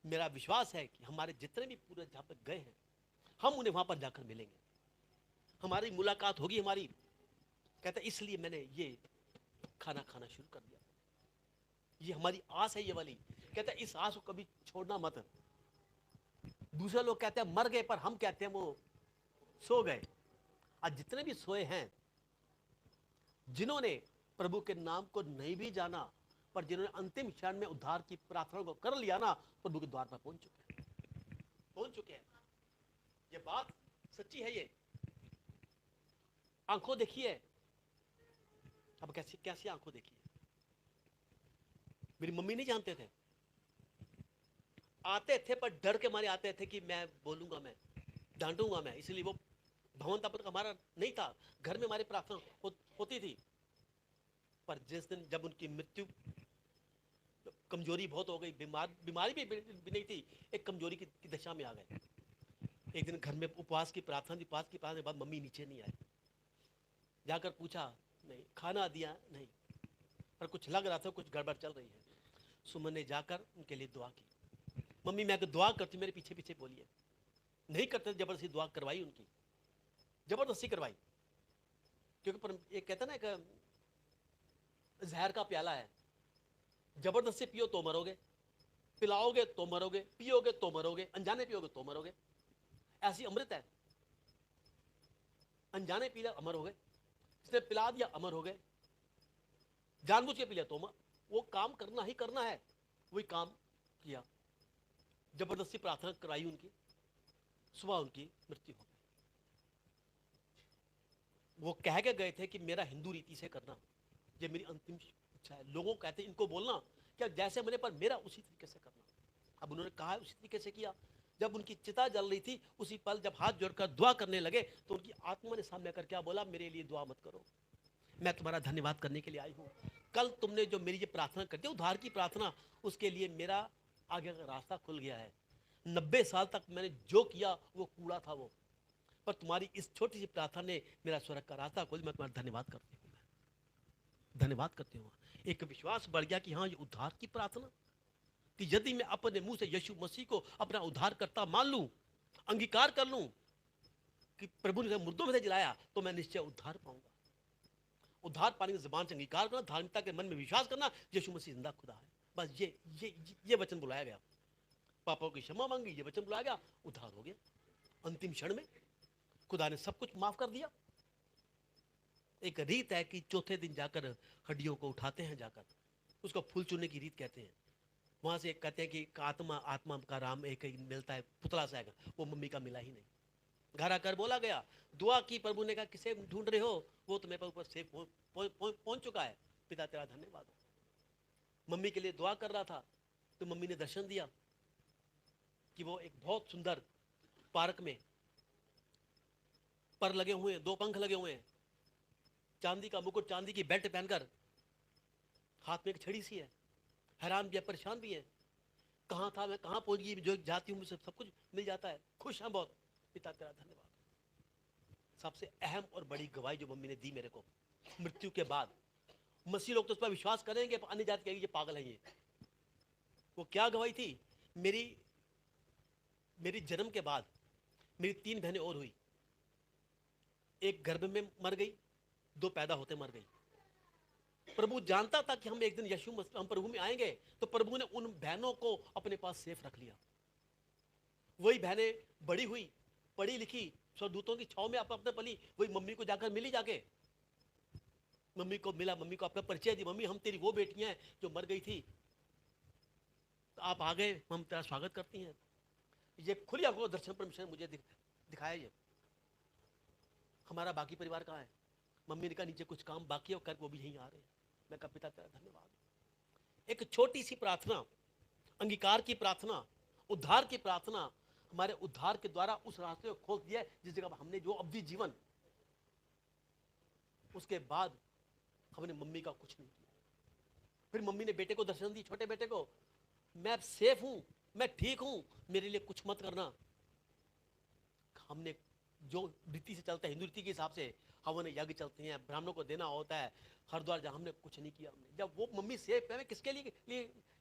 मेरा विश्वास है कि हमारे जितने भी पूरे जहां पर गए हैं हम उन्हें वहां पर जाकर मिलेंगे, हमारी मुलाकात होगी हमारी। कहता इसलिए मैंने ये खाना खाना शुरू कर दिया। ये हमारी आस है ये वाली। कहता इस आस को कभी छोड़ना मत। दूसरे लोग कहते हैं मर गए, पर हम कहते हैं वो सो गए। आज जितने भी सोए हैं, जिन्होंने प्रभु के नाम को नहीं भी जाना, पर जिन्होंने अंतिम क्षण में उद्धार की प्रार्थना को कर लिया ना, प्रभु के द्वार पर पहुंच चुके हैं। ये बात सच्ची है। ये आंखों देखिए, अब कैसी कैसी आंखों देखिए। मेरी मम्मी नहीं जानते थे, आते थे पर डर के मारे आते थे कि मैं बोलूंगा, मैं डांटूंगा मैं, इसलिए वो भवन तक हमारा नहीं था। घर में हमारी प्रार्थना होती थी। पर जिस दिन जब उनकी मृत्यु, कमजोरी बहुत हो गई, बीमारी भी नहीं थी, एक कमजोरी की दशा में आ गए। एक दिन घर में उपवास की प्रार्थना थी, उपवास की प्रार्थना के बाद मम्मी नीचे नहीं आए। जाकर पूछा, नहीं। खाना दिया, नहीं। पर कुछ लग रहा था कुछ गड़बड़ चल रही है। सुमन ने जाकर उनके लिए दुआ की। मम्मी मैं दुआ करती, मेरे पीछे पीछे बोलिए। नहीं करते, जबरदस्ती दुआ करवाई उनकी, जबरदस्ती करवाई। क्योंकि एक कहता ना, एक जहर का प्याला है, जबरदस्ती पियो तो मरोगे, पिलाओगे तो मरोगे, पियोगे तो मरोगे, अनजाने पियोगे तो मरोगे। ऐसी अमृत है, अनजाने पी लिया अमर हो गए, इसने पिला दिया अमर हो गए, जानबूझ के पी लिया तो वो काम करना ही करना है। वही काम किया, जबरदस्ती प्रार्थना कराई उनकी, सुबह उनकी मृत्यु हो गई। वो कह के गए थे कि मेरा हिंदू रीति से करना, ये मेरी अंतिम इच्छा है। लोगों कहते इनको बोलना क्या जैसे मैंने, पर मेरा उसी तरीके से करना। अब उन्होंने कहा उसी तरीके से किया। जब उनकी चिता जल रही थी, उसी पल जब हाथ जोड़कर दुआ करने लगे, तो उनकी आत्मा ने सामने आकर क्या बोला, मेरे लिए दुआ मत करो, मैं तुम्हारा धन्यवाद करने के लिए आई हूँ। कल तुमने जो मेरी ये प्रार्थना कर दी, उद्धार की प्रार्थना, उसके लिए मेरा आगे का रास्ता खुल गया है। 90 साल तक मैंने जो किया वो कूड़ा था वो, पर तुम्हारी इस छोटी सी प्रार्थना ने मेरा स्वर्ग का रास्ता खोल। मैं तुम्हारा धन्यवाद करती हूँ, धन्यवाद करती हूँ। एक विश्वास बढ़ गया कि हाँ, ये उद्धार की प्रार्थना, कि यदि मैं अपने मुंह से यीशु मसीह को अपना उद्धार करता मान लूं, अंगीकार कर लूं कि प्रभु ने मुर्दों में से जिलाया, तो मैं निश्चय उद्धार पाऊंगा। उद्धार पाने की जुबान से अंगीकार करना, धार्मिकता के मन में विश्वास करना, यीशु मसीह जिंदा खुदा है। बस ये वचन बुलाया गया। पापों की क्षमा मांगी, ये वचन बुलाया गया, उद्धार हो गया। अंतिम क्षण में खुदा ने सब कुछ माफ कर दिया। एक रीत है कि चौथे दिन जाकर हड्डियों को उठाते हैं, जाकर उसको फूल चूरने की रीत कहते हैं। वहां से कहते हैं कि आत्मा आत्मा का राम एक ही मिलता है, पुतला सा है, वो मम्मी का मिला ही नहीं। घर आकर बोला गया, दुआ की, प्रभु ने कहा किसे ढूंढ रहे हो, वो तुम्हें पर ऊपर से पहुंच चुका है, पिता तेरा धन्यवाद हो। मम्मी के लिए दुआ कर रहा था, तो मम्मी ने दर्शन दिया कि वो एक बहुत सुंदर पार्क में पर लगे हुए हैं, 2 पंख लगे हुए हैं, चांदी का मुकुट, चांदी की बेल्ट पहनकर, हाथ में एक छड़ी सी है, हैरान भी है, परेशान भी है। कहाँ था मैं, कहाँ पहुंच गई, जो जाती हूँ मुझे सब कुछ मिल जाता है, खुश हैं बहुत, पिता तेरा धन्यवाद। सबसे अहम और बड़ी गवाही जो मम्मी ने दी मेरे को मृत्यु के बाद, मसीह लोग तो उस पर विश्वास करेंगे, पर अन्य जाति कहेगी ये पागल है ये। वो क्या गवाही थी, मेरी जन्म के बाद मेरी 3 बहनें और हुई। एक गर्भ में मर गई, 2 पैदा होते मर गई। प्रभु जानता था कि हम एक दिन यीशु मसीह, हम प्रभु में आएंगे, तो प्रभु ने उन बहनों को अपने पास सेफ रख लिया। वही बहनें बड़ी हुई, पढ़ी लिखी, स्वर्गदूतों की छाव में अपने पली। वही मम्मी को जाकर मिली, जाके मम्मी को मिला, मम्मी को अपना परिचय दी, मम्मी हम तेरी वो बेटियां हैं जो मर गई थी, तो आप आ गए, हम तेरा स्वागत करती हैं। ये खुली आंखों दर्शन परमेश्वर ने मुझे दिखाया। ये हमारा बाकी परिवार कहाँ है? मम्मी ने कहा नीचे कुछ काम बाकी है, कर वो भी यहीं आ रहे हैं। मैं कहा पिता तेरा धन्यवाद। एक छोटी सी प्रार्थना, अंगीकार की प्रार्थना, उद्धार की प्रार्थना, हमारे उद्धार के द्वारा उस रास्ते को खोल दिया जिस जगह हमने जो अवधि जीवन, उसके बाद हमने मम्मी का कुछ नहीं किया। फिर मम्मी ने बेटे को दर्शन दी, छोटे बेटे को, मैं सेफ हूं, मैं ठीक हूं, मेरे लिए कुछ मत करना। हमने जो रीति से चलता है, हिंदू रीति के हिसाब से हवन यज्ञ चलते हैं, ब्राह्मणों को देना होता है, हरिद्वार जा, हमने कुछ नहीं किया। हमने जब वो मम्मी सेफ है, मैं किसके लिए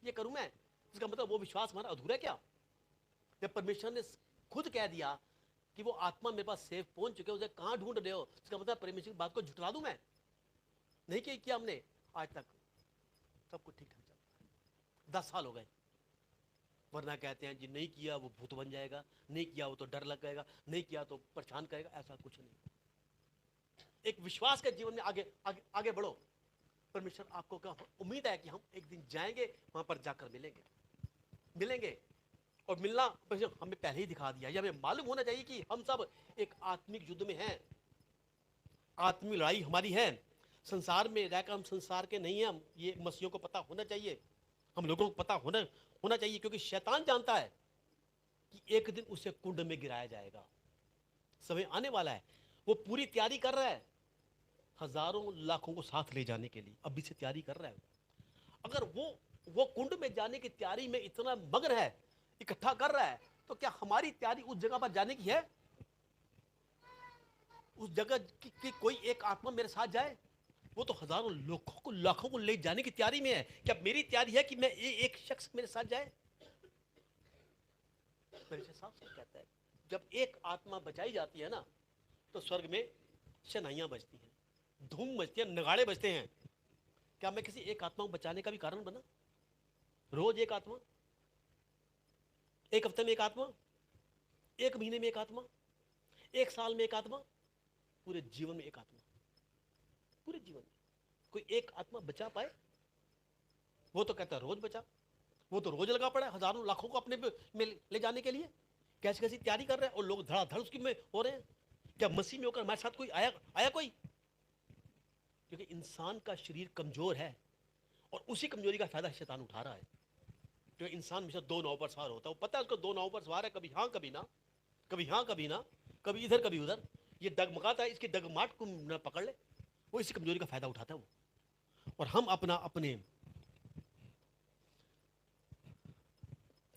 ये करूं मैं? इसका मतलब वो विश्वास हमारा अधूरा है क्या? जब परमेश्वर ने खुद कह दिया कि वो आत्मा मेरे पास सेफ पहुंच चुके, उसे कहां ढूंढ रहे हो, इसका मतलब परमेश्वर की बात को झुठला दूं मैं? नहीं किया हमने आज तक, सब कुछ ठीक ठाक चलता है। 10 साल हो गए। वरना कहते हैं जी नहीं किया वो भूत बन जाएगा, नहीं किया वो तो डर लग जाएगा, नहीं किया तो परेशान करेगा, ऐसा कुछ नहीं। एक विश्वास के जीवन में आगे आगे आगे बढ़ो। परमेश्वर आपको क्या उम्मीद है कि हम एक दिन जाएंगे, वहां पर जाकर मिलेंगे। और मिलना हमें पहले ही दिखा दिया। हमें मालूम होना चाहिए कि हम सब एक आत्मिक युद्ध में हैं, आत्मिक लड़ाई हमारी है। संसार में रहकर हम संसार के नहीं हैं, हम ये मसीहों को पता होना चाहिए, हम लोगों को पता होना चाहिए, क्योंकि शैतान जानता है कि एक दिन उसे कुंड में गिराया जाएगा। समय आने वाला है, वो पूरी तैयारी कर रहा है हजारों लाखों को साथ ले जाने के लिए, अभी से तैयारी कर रहा है। अगर वो कुंड में जाने की तैयारी में इतना मग्न है, इकट्ठा कर रहा है, तो क्या हमारी तैयारी उस जगह पर जाने की है? उस जगह की कोई एक आत्मा मेरे साथ जाए? वो तो हजारों लाखों को ले जाने की तैयारी में है। क्या मेरी तैयारी है कि मैं एक शख्स मेरे साथ जाए? मेरे से साफ साफ कहता है, जब एक आत्मा बचाई जाती है ना, तो स्वर्ग में शनाइयां बजती हैं, धूम बजती है, नगाड़े बजते हैं। क्या मैं किसी एक आत्मा को बचाने का भी कारण बना? रोज एक आत्मा, एक हफ्ते में एक आत्मा, एक महीने में एक आत्मा, एक साल में एक आत्मा, पूरे जीवन में एक आत्मा, पूरे जीवन में कोई एक आत्मा बचा पाए? वो तो कहता है रोज बचा, वो तो रोज लगा पड़ा है हजारों लाखों को अपने में ले जाने के लिए, कैसी कैसी तैयारी कर रहे हैं, और लोग धड़ाधड़ उसकी में हो रहे हैं। क्या मसीह में होकर हमारे साथ कोई आया कोई? क्योंकि इंसान का शरीर कमजोर है, और उसी कमजोरी का फायदा शैतान उठा रहा है। तो इंसान हमेशा दो नाव पर सवार होता है, वो पता है उसको दो नाव पर सवार है, कभी हाँ कभी ना, कभी हाँ कभी ना, कभी इधर कभी उधर, ये डगमगाता है, इसकी डगमाट को न पकड़ ले, वो इसी कमजोरी का फायदा उठाता है वो। और हम अपने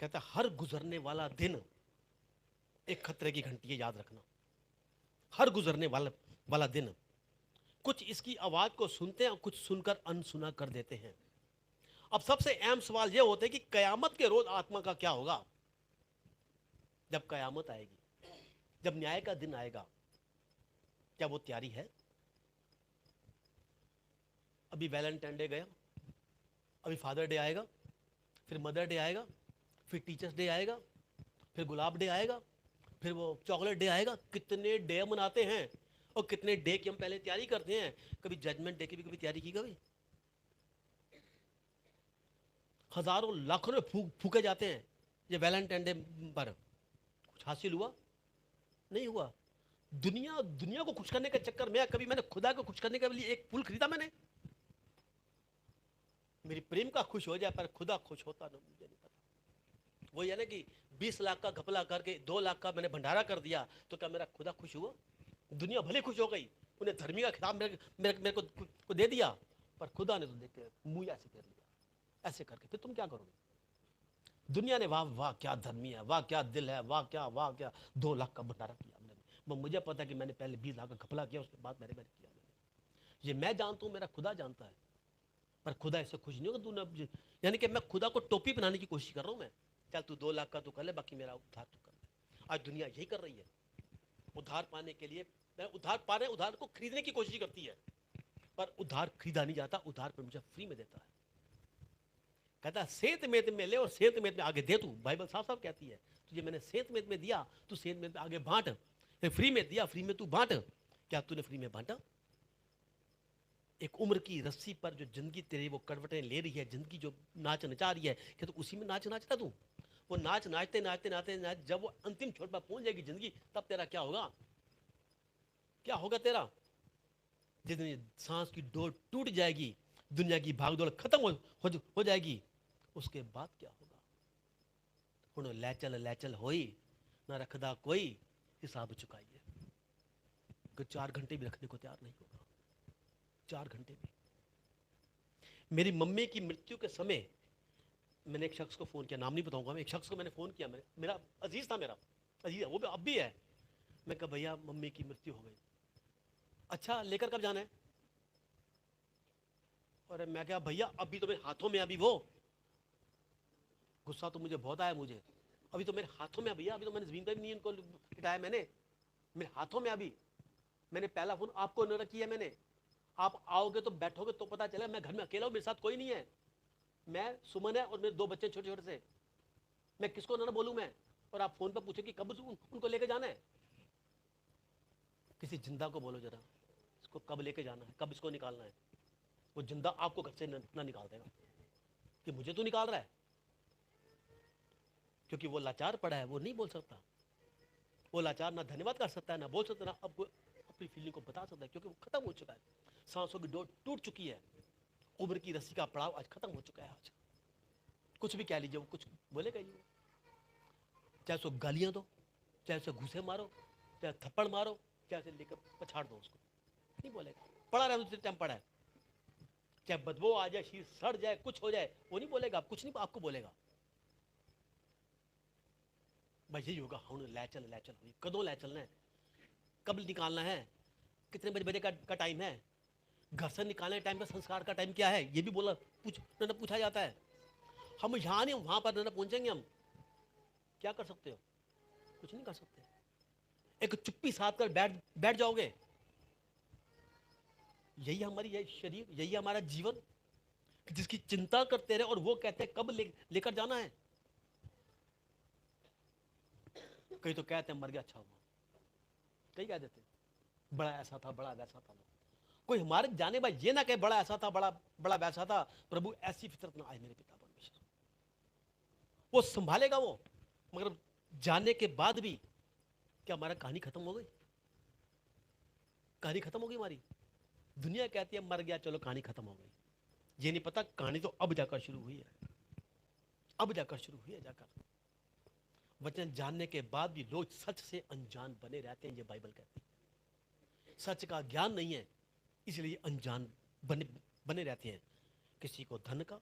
कहता है हर गुजरने वाला दिन एक खतरे की घंटी है, याद रखना। हर गुजरने वाला दिन, कुछ इसकी आवाज को सुनते हैं और कुछ सुनकर अनसुना कर देते हैं। अब सबसे अहम सवाल यह होता है कि कयामत के रोज आत्मा का क्या होगा? जब कयामत आएगी, जब न्याय का दिन आएगा, क्या वो तैयारी है? अभी वैलेंटाइन डे गया, अभी फादर डे आएगा, फिर मदर डे आएगा, फिर टीचर्स डे आएगा, फिर गुलाब डे आएगा, फिर वो चॉकलेट डे आएगा। कितने डे मनाते हैं, और कितने डे की हम पहले तैयारी करते हैं। कभी जजमेंट डे की भी कभी तैयारी की? कभी हजारों लाखों में फूके जाते हैं ये वैलेंटाइन डे पर। कुछ हासिल हुआ? नहीं हुआ। दुनिया को खुश करने के चक्कर में, कभी मैंने खुदा को खुश करने के लिए एक फूल खरीदा मैंने? मेरी प्रेम का खुश हो जाए, पर खुदा खुश होता ना, मुझे नहीं पता। वो यानी कि 20 लाख का घपला करके 2 लाख का मैंने भंडारा कर दिया, तो क्या मेरा खुदा खुश हुआ? दुनिया भले खुश हो गई, उन्हें धर्मी का खिताब मेरे को दे दिया, पर खुदा ने तो देख के मुंह ऐसे कर लिया, ऐसे करके। फिर तुम क्या करोगे? दुनिया ने वाह वाह क्या धर्मी है, वाह क्या दिल है, वाह क्या 2 लाख का भंडारा किया हमने। मुझे पता है कि मैंने पहले 20 लाख का घपला किया, उसके बाद मैंने किया। ये मैं जानता हूं, मेरा खुदा जानता है, पर खुदा इससे खुश नहीं होगा। तू, यानी कि मैं खुदा को टोपी बनाने की कोशिश कर रहा हूं मैं। चल तू 2 लाख का तो कर ले, बाकी मेरा उद्धार तू कर ले। आज दुनिया यही कर रही है। उद्धार पाने के लिए उद्धार को खरीदने की कोशिश करती है, पर उद्धार खरीदा नहीं जाता, उद्धार परमेश्वर फ्री में देता है। कहता है सेंत मेद में ले और सेंत मेद में आगे दे। तू, बाइबल साफ साफ कहती है, तुझे मैंने सेंत मेद में दिया, तू सेंत मेद में आगे बांट। फ्री में दिया, फ्री में तू बांट। क्या तूने फ्री में बांटा? एक उम्र की रस्सी पर जो जिंदगी तेरी वो करवटें ले रही है, जिंदगी जो नाच नचा रही है, क्या तो उसी में नाचता तू? वो नाचते जब वो अंतिम छोर पर पहुंच जाएगी जिंदगी, तब तेरा क्या होगा? क्या होगा तेरा? जिस दिन सांस की डोर टूट जाएगी, दुनिया की भागदौड़ खत्म हो जाएगी, उसके बाद क्या होगा? हुण लैचल होई ना रखदा कोई, हिसाब चुकाइए। 4 घंटे भी रखने को तैयार नहीं होगा, 4 घंटे भी। मेरी मम्मी की मृत्यु के समय मैंने एक शख्स को फोन किया, नाम नहीं बताऊंगा मैं, एक शख्स को मैंने फोन किया, मेरा अजीज था, मेरा अजीज है, वो अब भी है। मैं कहा भैया मम्मी की मृत्यु हो गई। अच्छा लेकर कब जाना है? और मैं क्या भैया अभी तो मेरे हाथों में, अभी वो गुस्सा तो मुझे बहुत आया, मुझे अभी तो मेरे हाथों में भैया, अभी तो मैंने जमीन पर भी नहीं इनको लिटाया, मैंने मेरे हाथों में अभी। मैंने पहला फोन आपको न किया मैंने। आप आओगे तो बैठोगे तो पता चला, मैं घर में अकेला हूं, मेरे साथ कोई नहीं है। मैं, सुमन है और मेरे 2 बच्चे छोटे छोटे से, मैं किसको ना बोलूं मैं? और आप फोन पर पूछे कि कब उनको लेके जाना है? किसी जिंदा को बोलो जरा, इसको कब लेके जाना है, कब इसको निकालना है। वो जिंदा आपको घर से ना निकाल देगा कि मुझे तो निकाल रहा है, क्योंकि वो लाचार पड़ा है, वो नहीं बोल सकता। वो लाचार ना धन्यवाद कर सकता है, ना बोल सकता, ना अब अपनी फीलिंग को बता सकता है, क्योंकि वो खत्म हो चुका है। सांसों की डोर टूट चुकी है, उम्र की रस्सी का पड़ाव आज खत्म हो चुका है। आज कुछ भी कह लीजिए, वो कुछ बोलेगा ही नहीं। चाहे उसको गालियां दो, चाहे उसे घूसे मारो, चाहे थप्पड़ मारो, चाहे उसे लेकर पछाड़ दो, उसको नहीं बोलेगा। पड़ा रहे उसी टाइम पड़ा है, चाहे बदबू आ जाए, शीर सड़ जाए, कुछ हो जाए, वो नहीं बोलेगा, आप कुछ नहीं, आपको बोलेगा। भाई यही होगा, हम लै चल कदों लै चलना है, कब निकालना है, कितने बजे का टाइम है, घर से निकालने टाइम का संस्कार का टाइम क्या है, ये भी बोला पूछा जाता है। हम यहाँ नहीं वहां पर पहुंचेंगे, हम क्या कर सकते हो, कुछ नहीं कर सकते। एक चुप्पी साथ कर बैठ बैठ जाओगे, यही हमारी, यही शरीर, यही हमारा जीवन, जिसकी चिंता करते रहे और वो कहते हैं कब लेकर जाना है। कई तो कहते हैं मर गया अच्छा हुआ, कई कह देते हैं बड़ा ऐसा था, बड़ा वैसा था। कोई हमारे जाने भाई ये ना कहे बड़ा ऐसा था, बड़ा बड़ा वैसा था। प्रभु ऐसी फितरत ना आए मेरे पिता परमेश्वर, वो संभालेगा वो। मगर जाने के बाद भी क्या हमारा कहानी खत्म हो गई? कहानी खत्म हो गई हमारी? दुनिया कहती है मर गया, चलो कहानी खत्म हो गई। ये नहीं पता कहानी तो अब जाकर शुरू हुई है, अब जाकर शुरू हुई है जाकर। वचन जानने के बाद भी लोग सच से अनजान बने रहते हैं, ये बाइबल कहती है। सच का ज्ञान नहीं है, इसलिए अनजान बने रहते हैं। किसी को धन का,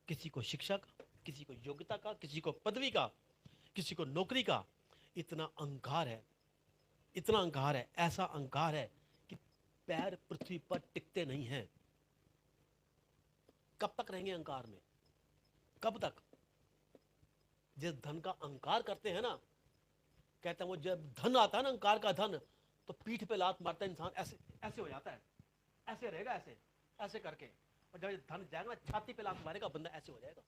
किसी को शिक्षा का, किसी को योग्यता का, किसी को पदवी का, किसी को नौकरी का। इतना अहंकार है, इतना अहंकार है, ऐसा अहंकार है कि पैर पृथ्वी पर टिकते नहीं हैं। कब तक रहेंगे अहंकार में? कब तक? जिस धन का अहंकार करते हैं ना, कहते हैं वो जब धन आता है ना, अहंकार का धन, तो पीठ पे लात मारता है इंसान, ऐसे ऐसे हो जाता है, ऐसे रहेगा, ऐसे ऐसे करके। और जब धन जाएगा ना, छाती पे लात मारेगा बंदा, ऐसे हो जाएगा।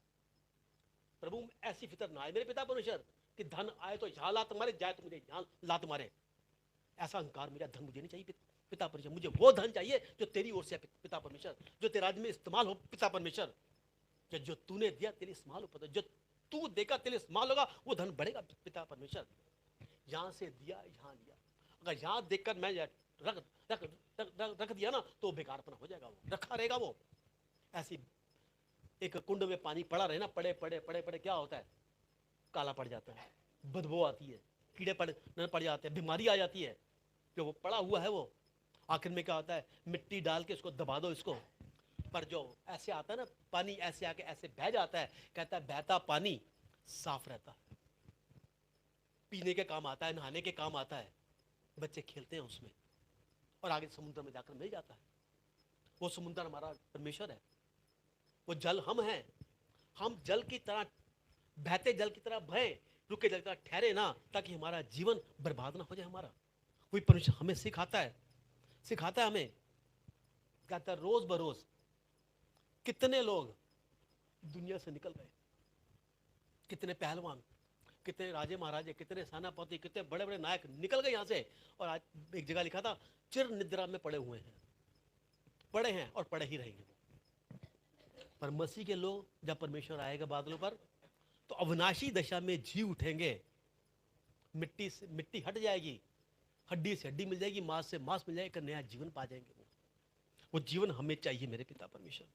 प्रभु ऐसी फितर ना आए मेरे पिता परमेश्वर कि धन आए तो यहाँ लात मारे, जाए तो मुझे यहाँ लात मारे। ऐसा अहंकार, मेरा धन मुझे नहीं चाहिए पिता परमेश्वर, मुझे वो धन चाहिए जो तेरी ओर से पिता परमेश्वर, जो तेरे राज्य में इस्तेमाल हो पिता परमेश्वर। जो तूने दिया तेरे इस्तेमाल हो, जो तू देगा तेरे इस्तेमाल होगा, वो धन बढ़ेगा पिता परमेश्वर। यहां से दिया, यहां लिया, अगर यहां देखकर मैं रख रख रख रख दिया ना, तो बेकारपना हो जाएगा, वो रखा रहेगा वो। ऐसी एक कुंड में पानी पड़ा रहे ना, पड़े पड़े पड़े पड़े क्या होता है? काला पड़ जाता है, बदबू आती है, कीड़े पड़ जाते हैं, बीमारी आ जाती है। जो वो पड़ा हुआ है वो आखिर में क्या होता है? मिट्टी डाल के इसको दबा दो इसको, पर जो ऐसे आता है ना पानी, ऐसे आके ऐसे बह जाता है, कहता है बहता पानी साफ रहता है, पीने के काम आता है, नहाने के काम आता है, बच्चे खेलते हैं उसमें, और आगे समुद्र में जाकर मिल जाता है। वो समुद्र हमारा परमेश्वर है, वो जल हम हैं। हम जल की तरह, बहते जल की तरह बहे, रुके जल की तरह ठहरे ना, ताकि हमारा जीवन बर्बाद ना हो जाए हमारा। वही परमेश्वर हमें सिखाता है, सिखाता है हमें। कहता है रोज बरोज कितने लोग दुनिया से निकल गए, कितने पहलवान, कितने राजे महाराजे, कितने सेनापति, कितने बड़े बड़े नायक निकल गए यहाँ से। और आज एक जगह लिखा था चिर निद्रा में पड़े हुए हैं, पड़े हैं और पड़े ही रहेंगे। पर मसीह के लोग जब परमेश्वर आएगा बादलों पर, तो अविनाशी दशा में जी उठेंगे। मिट्टी से मिट्टी हट जाएगी, हड्डी से हड्डी मिल जाएगी, मांस से मांस मिल जाएगा, एक नया जीवन पा जाएंगे। वो जीवन हमें चाहिए मेरे पिता परमेश्वर।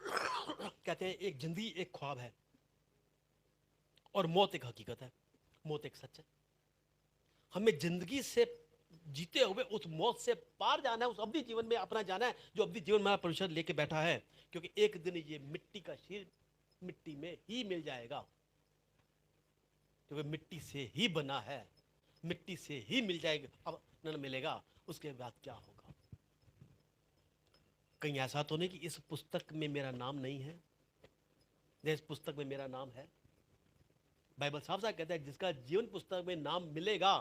कहते हैं एक जिंदगी एक ख्वाब है और मौत एक हकीकत है, मौत एक सच है। हमें जिंदगी से जीते हुए उस मौत से पार जाना है, उस अवधि जीवन में अपना जाना है जो अवधि जीवन में परमेश्वर लेके बैठा है। क्योंकि एक दिन ये मिट्टी का शरीर मिट्टी में ही मिल जाएगा, क्योंकि मिट्टी से ही बना है, मिट्टी से ही मिल जाएगा। अब न मिलेगा, उसके बाद क्या होगा? कहीं ऐसा तो नहीं कि इस पुस्तक में मेरा नाम नहीं है? इस पुस्तक में मेरा नाम है। बाइबल साफ साफ कहता है जिसका जीवन पुस्तक में नाम मिलेगा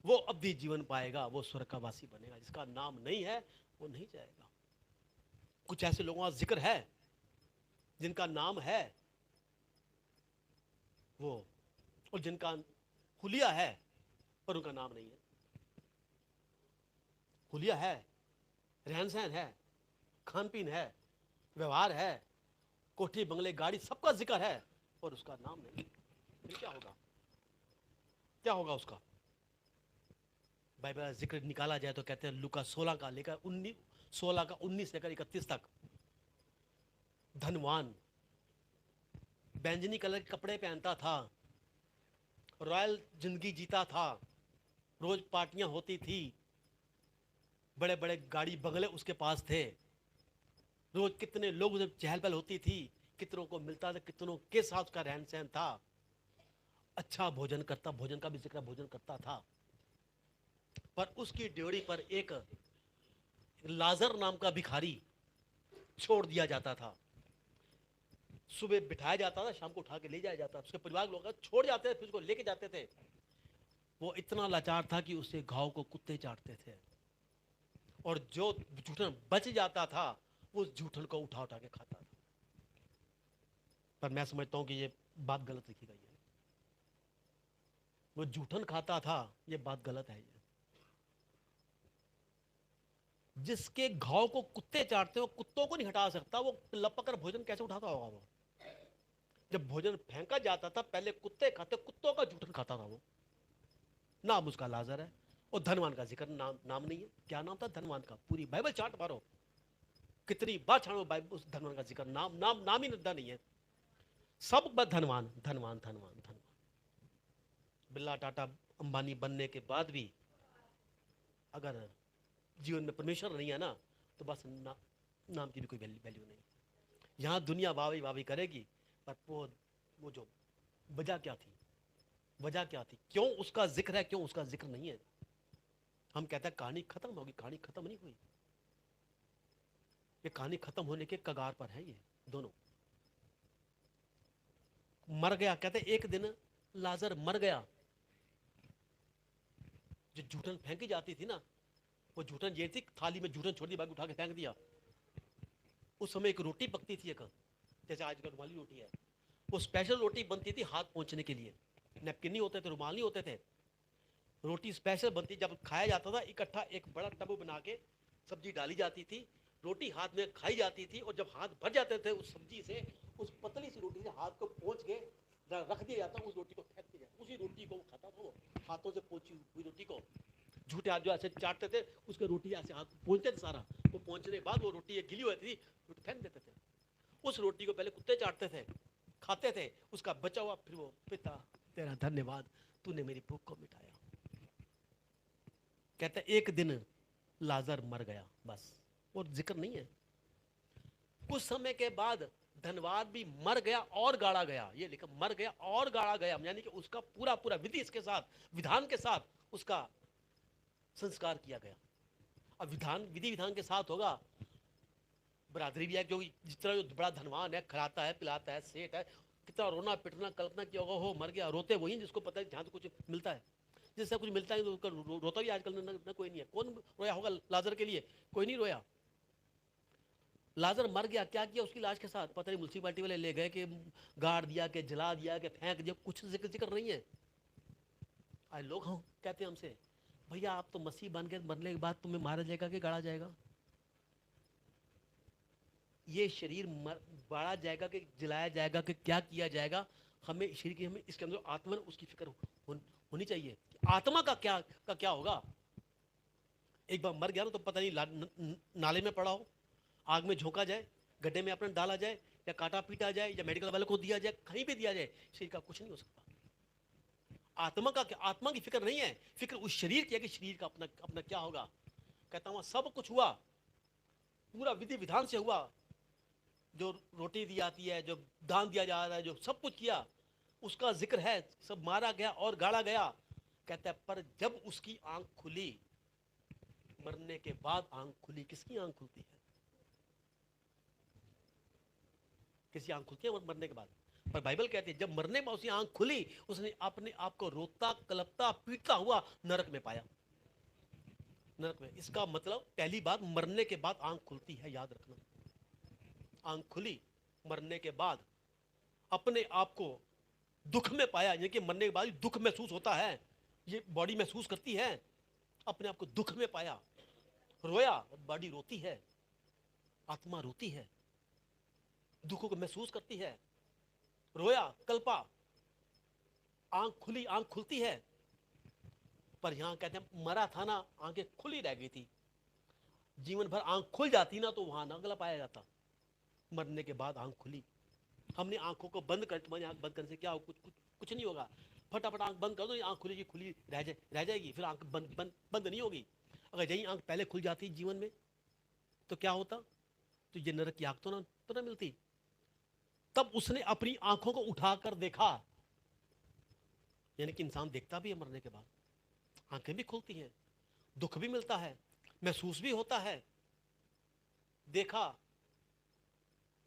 वो अवधि जीवन पाएगा, वो स्वर्ग का वासी बनेगा। जिसका नाम नहीं है वो नहीं जाएगा। कुछ ऐसे लोगों का जिक्र है जिनका नाम है वो, और जिनका हुलिया है पर उनका नाम नहीं है। हुलिया है, रहन सहन है, खान पीन है, व्यवहार है, कोठी बंगले गाड़ी सबका जिक्र है, और उसका नाम नहीं। फिर क्या होगा? क्या होगा उसका? बाइबल जिक्र निकाला जाए तो कहते हैं लूका 16 का लेकर 19 16 का 19 लेकर 31 तक धनवान, बैंजनी कलर के कपड़े पहनता था, रॉयल जिंदगी जीता था, रोज पार्टियां होती थी, बड़े बड़े गाड़ी बंगले उसके पास थे, रोज कितने लोग उसे चहल पहल होती थी, कितनों को मिलता था, कितनों के साथ उसका रहन सहन था, अच्छा भोजन करता, भोजन का भी जिक्र, भोजन करता था। पर उसकी ड्योढ़ी पर एक लाजर नाम का भिखारी छोड़ दिया जाता था। सुबह बिठाया जाता था, शाम को उठा के ले जाया जाता, उसके परिवार के लोग छोड़ जाते थे, फिर उसको लेके जाते थे। वो इतना लाचार था कि उससे घाव को कुत्ते चाटते थे, और जो जूठन बच जाता था उस जूठन को उठा उठा के खाता था। पर मैं समझता हूं कि ये बात गलत लिखी गई है। वो जूठन खाता था, ये बात गलत है। ये जिसके घाव को कुत्ते चाटते हो, कुत्तों को नहीं हटा सकता, वो लपक कर भोजन कैसे उठाता होगा? वो जब भोजन फेंका जाता था, पहले कुत्ते खाते, कुत्तों का जूठन खाता था वो। नाम उसका लाजर है, और धनवान का जिक्र नाम नहीं है। क्या नाम था धनवान का? पूरी बाइबल चाट मारो, कितनी बार छाड़ो बाइबल, उस धनवान का जिक्र नाम ही नद्दा नहीं है। सब बस धनवान धनवान धनवान धनवान। बिरला टाटा अंबानी बनने के बाद भी अगर जीवन में परमेश्वर नहीं है ना, तो बस नाम की भी कोई वैल्यू नहीं। यहाँ दुनिया वावी वावी करेगी, पर वो जो वजह क्या थी, वजह क्या थी, क्यों उसका जिक्र है, क्यों उसका जिक्र नहीं है? हम कहते हैं कहानी खत्म होगी, कहानी खत्म नहीं हुई। ये कहानी खत्म होने के कगार पर है। ये दोनों मर गया, कहते एक दिन लाजर मर गया। जो जूठन फेंकी जाती थी ना, वो जूठन ये थी, थाली में जूठन छोड़ दी, बाकी उठा के फेंक दिया। उस समय एक रोटी पकती थी, एक जैसे आजकल रुमाली रोटी है, वो स्पेशल रोटी बनती थी हाथ पहुंचने के लिए। नैपकिन नहीं होते थे, रुमाल नहीं होते थे, रोटी स्पेशल बनती। जब खाया जाता था इकट्ठा, एक बड़ा टब बना के सब्जी डाली जाती थी, रोटी हाथ में खाई जाती थी, और जब हाथ भर जाते थे उस सब्जी से, उस पतली सी रोटी से हाथ को पहुंच के रख दिया जाता, उस रोटी को फेंक दिया जाता, उसी रोटी को वो खाता था, वो हाथों से पहुंची हुई रोटी को। झूठे हाथ जो ऐसे चाटते थे, उसके रोटी ऐसे हाथ पहुंचते थे सारा, वो पहुंचने के बाद वो रोटी गिली हुई थी, रोटी फेंक देते थे। उस रोटी को पहले कुत्ते चाटते थे, खाते थे, उसका बचा हुआ फिर वो, पिता तेरा धन्यवाद, तूने मेरी भूख को मिटाया। कहते एक दिन लाजर मर गया, बस, और जिक्र नहीं है। कुछ समय के बाद धनवान भी मर गया और गाड़ा गया। ये लिखा, मर गया और गाड़ा गया, यानी कि उसका पूरा पूरा विधि के साथ, विधान के साथ उसका संस्कार किया गया। अब विधि विधान के साथ होगा, बरादरी भी है, क्योंकि जितना जो बड़ा धनवान है, खिलाता है पिलाता है, सेठ है, कितना रोना पिटना कल्पना किया होगा, हो मर गया। रोते वही जिसको पता है जहाँ तो कुछ मिलता है, जिससे कुछ मिलता है तो उसका रोता भी आजकल न कोई नहीं है। कौन रोया होगा लाजर के लिए? कोई नहीं रोया। लाजर मर गया, क्या किया उसकी लाश के साथ पता नहीं, म्यूनसिपालिटी वाले ले गए कि गाड़ दिया, कि जला दिया, कि फेंक दिया, कुछ जिक्र नहीं है। आज लोग कहते हैं हमसे, भैया आप तो मसीह बन के मरने के बाद तुम्हें मारा जाएगा कि गाड़ा जाएगा? ये शरीर बाड़ा जाएगा कि जलाया जाएगा कि क्या किया जाएगा? हमें शरीर की, हमें इसके अंदर आत्मा, उसकी फिक्र होनी चाहिए। आत्मा का क्या होगा? एक बार मर गया ना तो पता नहीं नाले में पड़ा हो, आग में झोंका जाए, गड्ढे में अपना डाला जाए, या काटा पीटा जाए, या मेडिकल वाले को दिया जाए, कहीं भी दिया जाए, शरीर का कुछ नहीं हो सकता। आत्मा का क्या? आत्मा की फिक्र नहीं है, फिक्र उस शरीर की है कि शरीर का अपना अपना क्या होगा। कहता हूं सब कुछ हुआ, पूरा विधि विधान से हुआ, जो रोटी दी जाती है, जो दान दिया जा रहा है, जो सब कुछ किया, उसका जिक्र है। सब मारा गया और गाड़ा गया। कहता है पर जब उसकी आंख खुली, मरने के बाद आंख खुली, किसकी आंख खुलती है? किसी आंख खुलती है मरने के बाद? पर बाइबल कहती है जब मरने में उसकी आंख खुली, उसने अपने आप को रोता कलपता पीटता हुआ नरक में पाया। नरक में, इसका मतलब पहली बात, मरने के बाद आंख खुलती है, याद रखना। आंख खुली मरने के बाद, अपने आप को दुख में पाया, यानी कि मरने के बाद दुख महसूस होता है, ये बॉडी महसूस करती है, अपने आप को दुख में पाया, रोया, बॉडी रोती है, आत्मा रोती है, दुखों को महसूस करती है, रोया कल्पा, आंख खुली, आंख खुलती है। पर यहां कहते हैं मरा था ना, आंखें खुली रह गई थी। जीवन भर आंख खुल जाती ना तो वहां ना गला पाया जाता। मरने के बाद आंख खुली, हमने आंखों को बंद कर, तुम्हारी आंख बंद करने से क्या हो, कुछ नहीं होगा, फटाफट आंख बंद कर दो, आंख खुलेगी, खुली रह जाएगी, फिर आंख बंद नहीं होगी। अगर यही आंख पहले खुल जाती जीवन में तो क्या होता, तो ये नरक की आंख तो ना मिलती। तब उसने अपनी आंखों को उठाकर देखा, यानी कि इंसान देखता भी है मरने के बाद, आंखें भी खुलती हैं, दुख भी मिलता है, महसूस भी होता है। देखा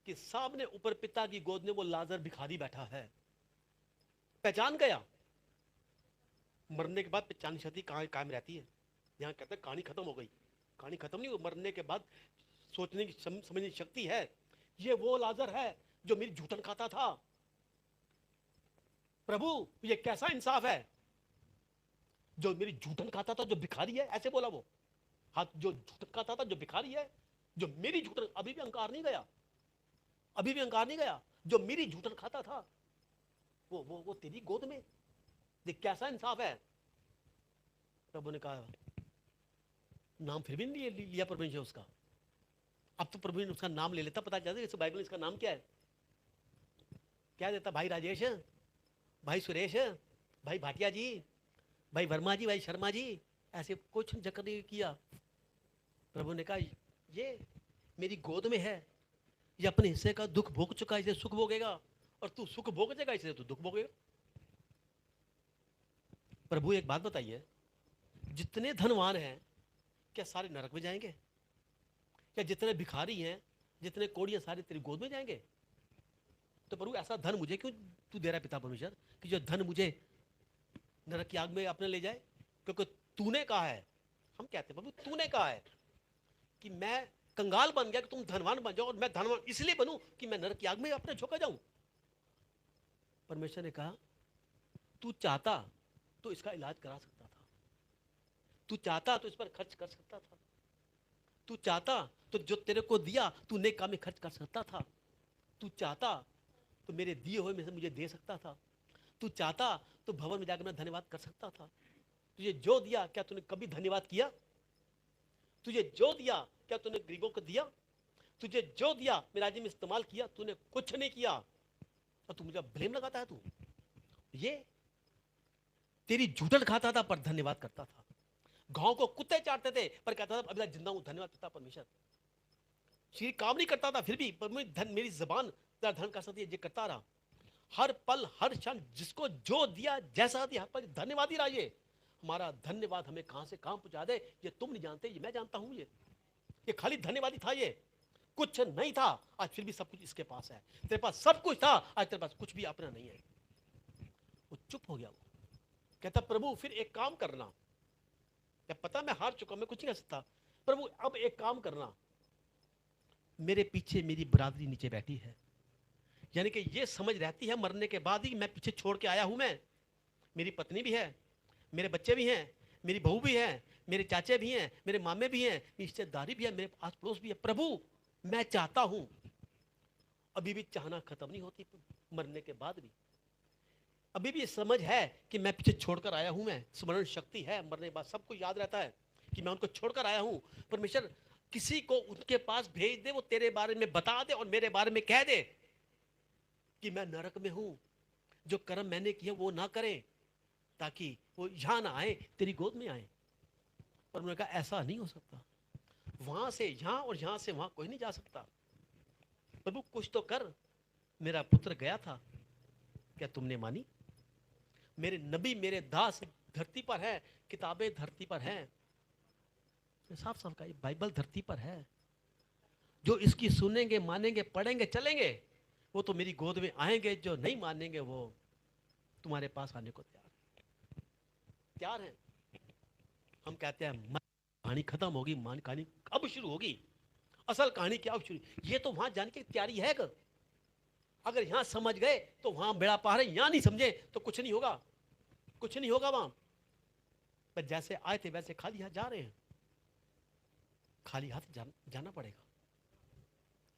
कि सामने ऊपर पिता की गोद में वो लाजर भिखारी बैठा है, पहचान गया। मरने के बाद पहचान शक्ति कहां कायम रहती है? यहां कहते हैं कहानी खत्म हो गई, कहानी खत्म नहीं हुई, मरने के बाद सोचने की समझने की शक्ति है। ये वो लाजर है जो मेरी जूठन खाता था। प्रभु ये कैसा इंसाफ है, जो मेरी जूठन खाता था, जो भिखारी है, ऐसे बोला वो, हाथ जो जूठन खाता था, जो भिखारी है, जो मेरी जूठन, अभी भी अहंकार नहीं गया, अभी भी अहंकार नहीं गया, जो मेरी जूठन खाता था वो तेरी गोद में, देख कैसा इंसाफ है। प्रभु ने कहा, नाम फिर भी नहीं लिया परमेश्वर उसका। अब तो प्रभु ने उसका नाम ले लेता, पता चलता है बाइबल में इसका नाम क्या है, क्या देता, भाई राजेश, भाई सुरेश, भाई भाटिया जी, भाई वर्मा जी, भाई शर्मा जी, ऐसे कुछ जिक्र नहीं किया। प्रभु ने कहा ये मेरी गोद में है, ये अपने हिस्से का दुख भोग चुका है, इसे सुख भोगेगा, और तू सुख भोगेगा इसलिए तू दुख भोगेगा। प्रभु एक बात बताइए, जितने धनवान हैं क्या सारे नरक में जाएंगे? क्या जितने भिखारी हैं, जितने कोड़ियां, सारे तेरी गोद में जाएंगे? तो प्रभु ऐसा धन मुझे क्यों तू दे रहा है पिता परमेश्वर, कि जो धन मुझे नरक की आग में अपने ले जाए? क्योंकि तूने कहा है, हम कहते हैं प्रभु तूने कहा है कि मैं कंगाल बन गया कि तुम धनवान बन जाओ, और मैं धनवान इसलिए बनूं कि मैं नरक की आग में अपने झोंका जाऊं। परमेश्वर ने कहा तू चाहता तो इसका इलाज करा सकता था, तू चाहता तो इस पर खर्च कर सकता था, तू चाहता तो जो तेरे को दिया तू नेक काम में खर्च कर सकता था, तू चाहता तो मेरे दिए हुए में से मुझे दे सकता था, तू चाहता तो भवन में जाकर मैं धन्यवाद कर सकता था। तुझे जो दिया क्या तूने कभी धन्यवाद किया? तुझे जो दिया क्या तूने गरीबों को दिया? तुझे जो दिया मेरे राज्य में इस्तेमाल किया? तूने कुछ नहीं किया, और तू मुझे ब्लेम लगाता है। तू ये तेरी झूठन खाता था पर धन्यवाद करता था, गांव को कुत्ते चाटते थे पर कहता था अभी जिंदा हूं, धन्यवाद पिता परमेश्वर। शरीर काम नहीं करता था फिर भी मेरी जबान धन कर सकती है, ये करता रहा। हर पल हर क्षण जिसको जो दिया जैसा दिया, पर धन्यवाद ही रहा। ये हमारा धन्यवाद हमें कहां से कहां पहुंचा दे ये तुम नहीं जानते, ये मैं जानता हूं। ये खाली धन्यवाद ही था, ये कुछ नहीं था, आज फिर भी सब कुछ इसके पास है। तेरे पास सब कुछ था, आज तेरे पास कुछ भी अपना नहीं है। वो चुप हो गया, वो कहता प्रभु फिर एक काम करना, क्या पता मैं हार चुका, मैं कुछ नहीं कर सकता, प्रभु अब एक काम करना, मेरे पीछे मेरी बरादरी नीचे बैठी है, यानी कि ये समझ रहती है मरने के बाद ही मैं पीछे छोड़ के आया हूं। मैं, मेरी पत्नी भी है, मेरे बच्चे भी हैं, मेरी बहू भी है, मेरे चाचे भी हैं, मेरे मामे भी हैं, रिश्तेदारी भी है, मेरे आस पड़ोस भी है। प्रभु मैं चाहता हूं, अभी भी चाहना खत्म नहीं होती, मरने के बाद भी अभी भी समझ है कि मैं पीछे छोड़कर आया हूं। मैं स्मरण शक्ति है, मरने के बाद सबको याद रहता है कि मैं उनको छोड़कर आया हूं। परमेश्वर किसी को उनके पास भेज दे, वो तेरे बारे में बता दे और मेरे बारे में कह दे कि मैं नरक में हूं, जो कर्म मैंने किए वो ना करें, ताकि वो यहां ना आए, तेरी गोद में आए। पर उन्होंने कहा ऐसा नहीं हो सकता, वहां से यहां और यहां से वहां कोई नहीं जा सकता। प्रभु कुछ तो कर, मेरा पुत्र गया था, क्या तुमने मानी? मेरे नबी मेरे दास धरती पर है, किताबें धरती पर हैं, साफ साफ का बाइबल धरती पर है। जो इसकी सुनेंगे, मानेंगे, पढ़ेंगे, चलेंगे, वो तो मेरी गोद में आएंगे। जो नहीं मानेंगे वो तुम्हारे पास आने को तैयार है। हम कहते हैं कहानी खत्म होगी, मान कहानी अब शुरू होगी। असल कहानी क्या शुरू? ये तो वहां जाने की तैयारी है। अगर यहां समझ गए तो वहां बेड़ा पार है, यहां नहीं समझे तो कुछ नहीं होगा, कुछ नहीं होगा वहां। पर जैसे आए थे वैसे खाली हाथ जा रहे हैं, खाली हाथ जाना पड़ेगा।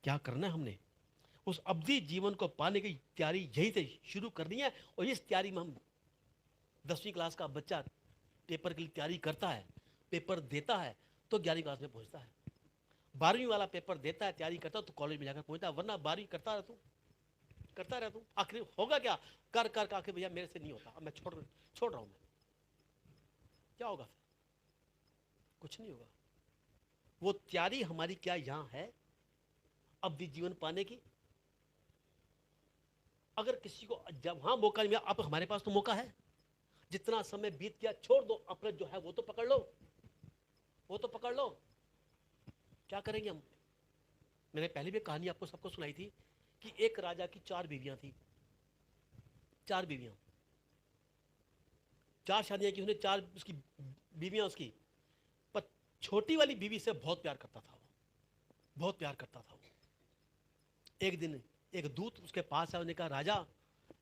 क्या करना है हमने? उस अवधि जीवन को पाने की तैयारी यही से शुरू करनी है। और इस तैयारी में हम 10वीं क्लास का बच्चा पेपर के लिए तैयारी करता है, पेपर देता है तो 11वीं क्लास में पहुंचता है। 12वीं वाला पेपर देता है, तैयारी करता तो कॉलेज में जाकर पहुंचता, वरना 12वीं करता रह तू, आखिर होगा क्या? कर कर आखिर भैया मेरे से नहीं होता, अब मैं छोड़ रहा हूं मैं। क्या होगा फिर? कुछ नहीं होगा। वो तैयारी हमारी क्या यहां है अब भी जीवन पाने की? अगर किसी को जब वहां मौका नहीं मिला, अब हमारे पास तो मौका है, जितना समय बीत गया छोड़ दो, अपना जो है वो तो पकड़ लो, वो तो पकड़ लो। क्या करेंगे हम? मैंने पहले भी कहानी आपको सबको सुनाई थी कि एक राजा की 4 बीवियां थी, 4 बीवियां, 4 शादियां की उसने, 4 उसकी बीवियां उसकी, पर छोटी वाली बीवी से बहुत प्यार करता था वो, बहुत प्यार करता था वो। एक दिन एक दूत उसके पास आया, उसने कहा राजा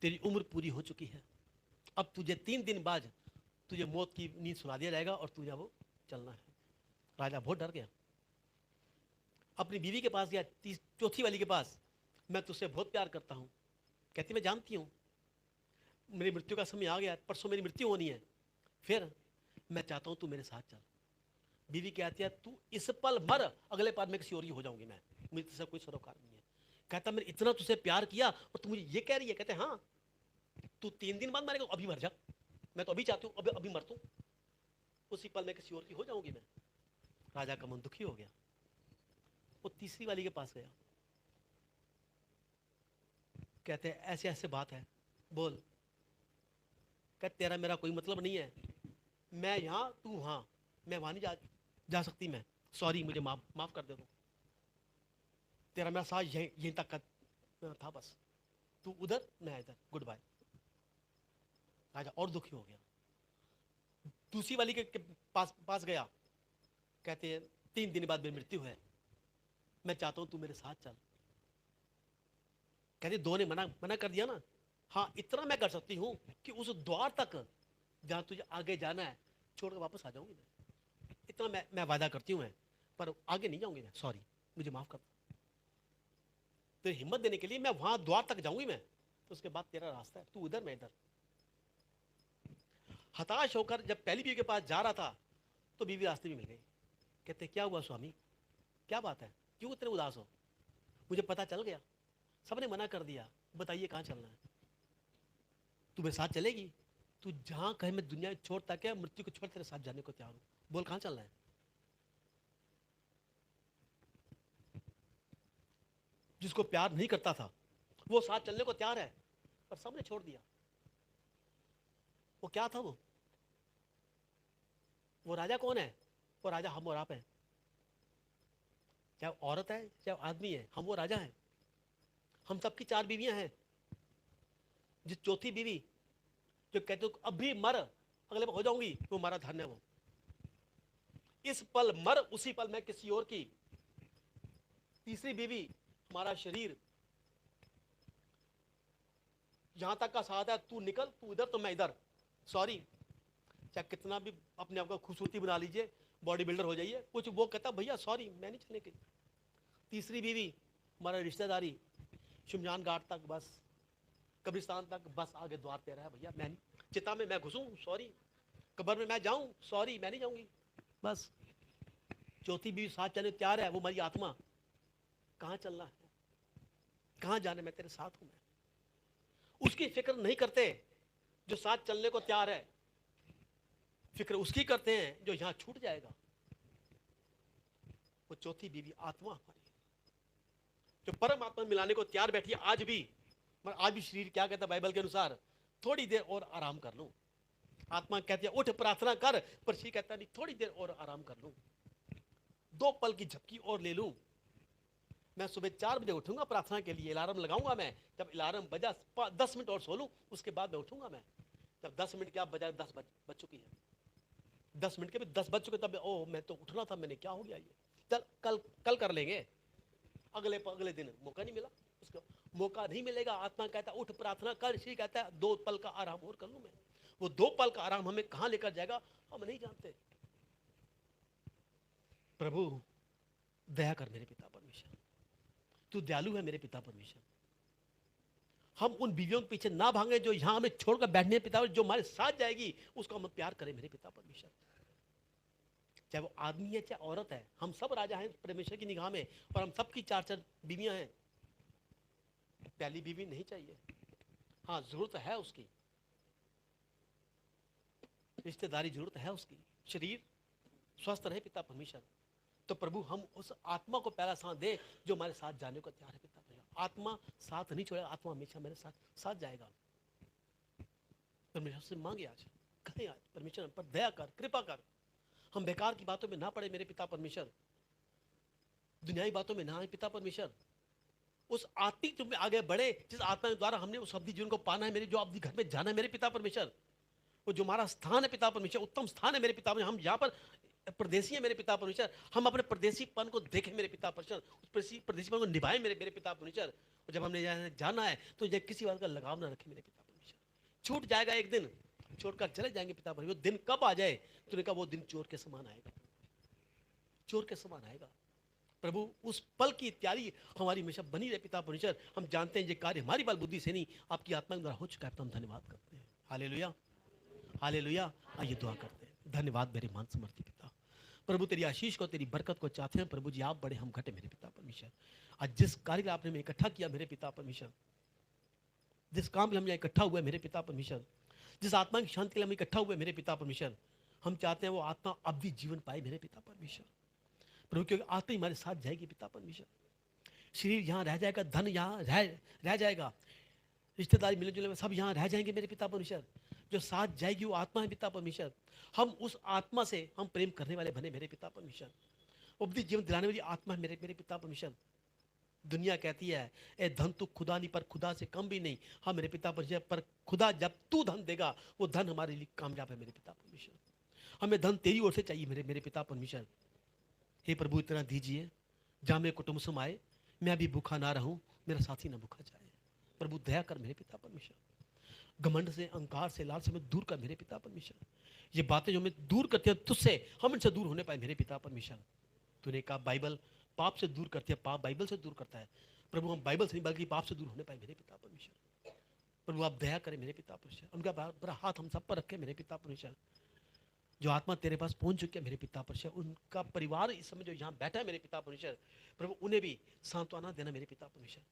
तेरी उम्र पूरी हो चुकी है, अब तुझे 3 दिन बाद तुझे मौत की नींद सुला दिया जाएगा और तुझे वो चलना है। राजा बहुत डर गया, अपनी बीवी के पास गया, चौथी वाली के पास, मैं तुझसे बहुत प्यार करता हूँ। कहती मैं जानती हूँ, मेरी मृत्यु का समय आ गया, परसों मेरी मृत्यु होनी है, फिर मैं चाहता हूँ तू मेरे साथ चल। बीवी कहती है तू इस पल मर, अगले पल में किसी और की हो जाऊंगी मैं, मुझे तुझसे कोई सरोकार नहीं है। कहता मैंने इतना तुझसे प्यार किया और तू मुझे ये कह रही है? कहते हाँ, तू 3 दिन बाद मरेगा, अभी मर जा, मैं तो अभी चाहती हूँ अभी मर तू, उसी पल में किसी और की हो जाऊंगी मैं। राजा का मन दुखी हो गया, वो तीसरी वाली के पास गया, कहते ऐसे ऐसे बात है, बोल। कहते तेरा मेरा कोई मतलब नहीं है, मैं यहाँ तू वहां, मैं वहां नहीं जा सकती मैं, सॉरी मुझे माफ कर दे दो, तेरा मेरा साथ यहीं तक का था बस, तू उधर मैं इधर, गुड बाय। राजा और दुखी हो गया, दूसरी वाली के पास गया, कहते हैं 3 दिन बाद मेरी मृत्यु है, मैं चाहता हूं तू मेरे साथ चल। कहते दो ने मना कर दिया ना, हाँ इतना मैं कर सकती हूँ कि उस द्वार तक जहां तुझे आगे जाना है छोड़कर वापस आ जाऊंगी मैं, इतना मैं वादा करती हूँ मैं, पर आगे नहीं जाऊंगी मैं, सॉरी मुझे माफ कर। तो हिम्मत देने के लिए मैं वहां द्वार तक जाऊंगी मैं, तो उसके बाद तेरा रास्ता है, तू उधर मैं इधर। हताश होकर जब पहली बीवी के पास जा रहा था तो बीवी रास्ते में मिल गई। कहते क्या हुआ स्वामी, क्या बात है, क्यों इतने उदास हो? मुझे पता चल गया, सबने मना कर दिया, बताइए कहाँ चलना है? तू मेरे साथ चलेगी? तू जहां कहे मैं दुनिया छोड़ता क्या, मृत्यु को छोड़ तेरे साथ जाने को तैयार हूं, बोल कहां चलना है? जिसको प्यार नहीं करता था वो साथ चलने को तैयार है, पर सबने छोड़ दिया। वो क्या था? वो राजा कौन है? वो राजा हम और आप हैं, चाहे औरत है चाहे आदमी है, हम वो राजा हैं। हम सबकी 4 बीवियां हैं, जिस चौथी बीवी जो कहते हो अभी मर, अगले पर हो जाऊंगी, वो हमारा धन है। वो इस पल मर, उसी पल में किसी और की। तीसरी बीवी हमारा शरीर, यहां तक का साथ है, तू निकल, तू इधर तो मैं इधर, सॉरी। चाहे कितना भी अपने आप को खूबसूरती बना लीजिए, बॉडी बिल्डर हो जाइए कुछ, वो कहता भैया सॉरी मैं नहीं चलने की। तीसरी बीवी हमारा रिश्तेदारी, शमशान घाट तक बस, कब्रिस्तान तक बस, आगे द्वार पे रहा है भैया, मैं नहीं, चिता में मैं घुसूं सॉरी, कब्र में मैं जाऊं सॉरी मैं नहीं जाऊंगी बस। चौथी बीवी साथ चलने तैयार है, वो हमारी आत्मा। कहां चलना है, कहां जाने, मैं तेरे साथ हूं मैं। उसकी फिक्र नहीं करते जो साथ चलने को तैयार है, फिक्र उसकी करते हैं जो यहां छूट जाएगा। वो चौथी बीवी आत्मा हमारी, जो परमात्मा मिलाने को तैयार बैठी है आज भी। मगर आज भी शरीर क्या कहता है बाइबल के अनुसार, थोड़ी देर और आराम कर लूं। आत्मा कहती है उठ प्रार्थना कर, पर शरीर कहता नहीं थोड़ी देर और आराम कर लूं, 2 पल की झपकी और ले लूं। मैं सुबह 4 बजे उठूंगा प्रार्थना के लिए, अलार्म लगाऊंगा मैं, जब अलार्म बजा 10 मिनट और सो लूं, उसके बाद मैं उठूंगा मैं। जब 10 मिनट क्या बजाय 10 बज चुकी है, 10 मिनट के भी 10 बज चुके, तब ओह मैं तो उठना था, मैंने क्या हो गया ये, चल कल कर लेंगे। अगले दिन मौका नहीं मिला, उसको मौका नहीं मिलेगा। आत्मा कहता है उठ प्रार्थना कर, श्री कहता है 2 पल का आराम और कर लूं मैं। वो 2 पल का आराम हमें कहां लेकर जाएगा हम नहीं जानते। प्रभु दया कर मेरे पिता परमेश्वर, तू दयालु है मेरे पिता परमेश्वर। हम उन बीवियों के पीछे ना भागे जो यहां हमें छोड़कर बैठने, पिता जो हमारे साथ जाएगी उसको हम प्यार करें मेरे पिता परमेश्वर। चाहे वो आदमी है चाहे औरत है, हम सब राजा हैं परमेश्वर की निगाह में, और हम सबकी 4-4 बीवियां हैं। पहली बीवी नहीं चाहिए, हाँ जरूरत है उसकी, रिश्तेदारी जरूरत है उसकी, शरीर स्वस्थ रहे पिता परमेश्वर। तो प्रभु हम उस आत्मा को पहला साथ दे जो हमारे साथ जाने को तैयार है पिता परमेश्वर। आत्मा साथ नहीं छोड़ेगा, आत्मा हमेशा मेरे साथ साथ जाएगा। परमेश्वर से मांगे आज, कहें आज परमेश्वर पर दया कर, कृपा कर, हम बेकार की बातों में ना पड़े मेरे पिता परमेश्वर, दुनियाई बातों में ना आए पिता परमेश्वर, उस आत्मिक में आगे बढ़े जिस आत्मा के द्वारा हमने उस अवधि जीवन को पाना है, मेरे जो अवधि घर में जाना है मेरे पिता परमेश्वर, वो जो हमारा स्थान है पिता परमेश्वर, उत्तम स्थान है मेरे पिता परमेश्वर। हम यहाँ पर परदेसी है मेरे पिता परमेश्वर, हम अपने परदेसीपन को देखें मेरे पिता परमेश्वर, उस परदेसीपन को निभाएं मेरे पिता परमेश्वर। और जब हमने यहाँ जाना है तो ये किसी बात का लगाव ना रखे मेरे पिता परमेश्वर। छूट जाएगा एक दिन, छोड़कर चले जाएंगे पिता परमेश्वर। दिन कब आ जाए तूने कहा, वो दिन चोर के समान आएगा, चोर के समान आएगा। प्रभु उस पल की तैयारी हमारी हमेशा बनी रहे पिता परमेश्वर। हम जानते हैं ये कार्य हमारी बल बुद्धि से नहीं, आपकी आत्मा के द्वारा हो चुका है, तो हम धन्यवाद करते हैं। Hallelujah, hallelujah. आइए दुआ करते हैं। धन्यवाद मेरे मान समर्थी पिता, प्रभु तेरी आशीष को, तेरी बरकत को चाहते हैं प्रभु जी। आप बड़े, हम घटे मेरे पिता परमेश्वर। आज जिस कार्य के आपने हमें इकट्ठा किया मेरे पिता परमेश्वर, जिस काम के हम यहाँ इकट्ठा हुए मेरे पिता परमेश्वर, जिस आत्मा की शांति के लिए हम इकट्ठा हुए मेरे पिता परमेश्वर, हम चाहते हैं वो आत्मा अब भी जीवन पाए मेरे पिता परमेश्वर। प्रभु क्योंकि आत्मा हमारे साथ जाएगी पिता परमेश्वर, शरीर यहाँ रह जाएगा, धन यहाँ रह जाएगा, रिश्तेदारी मिलने जुलने में सब यहाँ रह जाएंगे मेरे पिता परमेश्वर। जो साथ जाएगी वो आत्मा है पिता परमेश्वर। हम उस आत्मा से हम प्रेम करने वाले बने मेरे पिता परमेश्वर। उपदी जीवन दिलाने वाली आत्मा है मेरे पिता परमेश्वर। दुनिया कहती है ए धन तो खुदा नहीं, पर खुदा से कम भी नहीं। हाँ मेरे पिता परमेश्वर, पर खुदा जब तू धन देगा वो धन हमारे लिए कामयाब है मेरे पिता परमेश्वर। हमें धन तेरी ओर से चाहिए मेरे पिता परमेश्वर। हे प्रभु इतना दीजिए जहाँ मेरे कुटुंब से आए, मैं भी भूखा ना रहूं, मेरा साथी ना भूखा जाए। प्रभु दया कर मेरे पिता परमेश्वर। घमंड से, अहंकार से, लालच से हमें दूर कर मेरे पिता परमेश्वर। ये बातें जो हमें दूर करती हैं तुझसे, हम इनसे दूर होने पाए मेरे पिता परमेश्वर। तूने कहा बाइबल पाप से दूर करती है, पाप बाइबल से दूर करता है। प्रभु हम बाइबल से नहीं बल्कि पाप से दूर होने पाए मेरे पिता परमेश्वर। प्रभु आप दया करें मेरे पिता परमेश्वर। उनका बड़ा हाथ हम सब पर रखे मेरे पिता परमेश्वर। जो आत्मा तेरे पास पहुंच चुकी है मेरे पिता परमेश्वर, उनका परिवार इस समय जो यहाँ बैठा है मेरे पिता परमेश्वर, प्रभु उन्हें भी सांत्वना देना मेरे पिता परमेश्वर।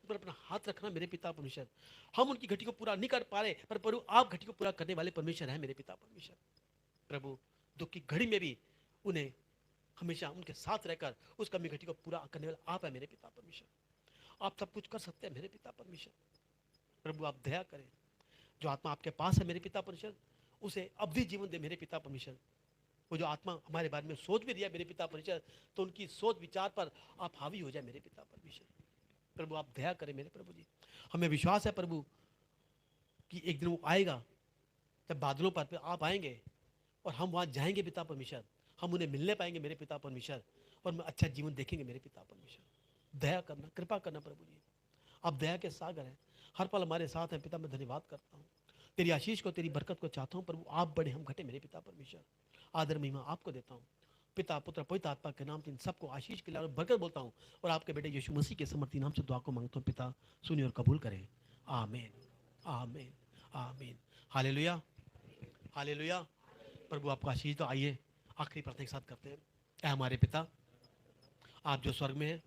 उन पर अपना हाथ रखना मेरे पिता परमेश्वर। हम उनकी घटी को पूरा नहीं कर पा रहे, पर प्रभु आप घटी को पूरा करने वाले परमेश्वर हैं मेरे पिता परमेश्वर। प्रभु दुख की घड़ी में भी उन्हें हमेशा उनके साथ रहकर उस कमी घटी को पूरा करने वाला आप है मेरे पिता परमेश्वर। आप सब कुछ कर सकते हैं मेरे पिता परमेश्वर। प्रभु आप दया करें, जो आत्मा आपके पास है मेरे पिता परमेश्वर, उसे अवधि जीवन दे मेरे पिता परमेश्वर। वो जो आत्मा हमारे बारे में सोच भी दिया मेरे पिता परमेश्वर, तो उनकी सोच विचार पर आप हावी हो जाए मेरे पिता परमेश्वर। प्रभु आप दया करें मेरे प्रभु जी। हमें विश्वास है प्रभु कि एक दिन वो आएगा जब बादलों पर आप आएंगे और हम वहाँ जाएंगे पिता परमेश्वर। हम उन्हें मिलने पाएंगे मेरे पिता परमेश्वर, और हम अच्छा जीवन देखेंगे मेरे पिता परमेश्वर। दया करना, कृपा करना प्रभु जी। आप दया के सागर हैं, हर पल हमारे साथ हैं पिता। मैं धन्यवाद करता हूँ, तेरी आशीष को, तेरी बरकत को चाहता हूँ प्रभु। आप बड़े, हम घटे मेरे पिता परमेश्वर। आदर महिमा आपको देता हूँ, पिता पुत्र पवित्र आत्मा के नाम से इन सबको आशीष के लिए बरकत बोलता हूँ, और आपके बेटे यीशु मसीह के समर्थी नाम से दुआ को मांगता हूँ पिता, सुनिए और कबूल करें। आमीन, आमीन, आमीन। Hallelujah, hallelujah. प्रभु आपको आशीष दो। आइए आखिरी प्रार्थना के साथ करते हैं। ऐ हमारे पिता, आप जो स्वर्ग में हैं,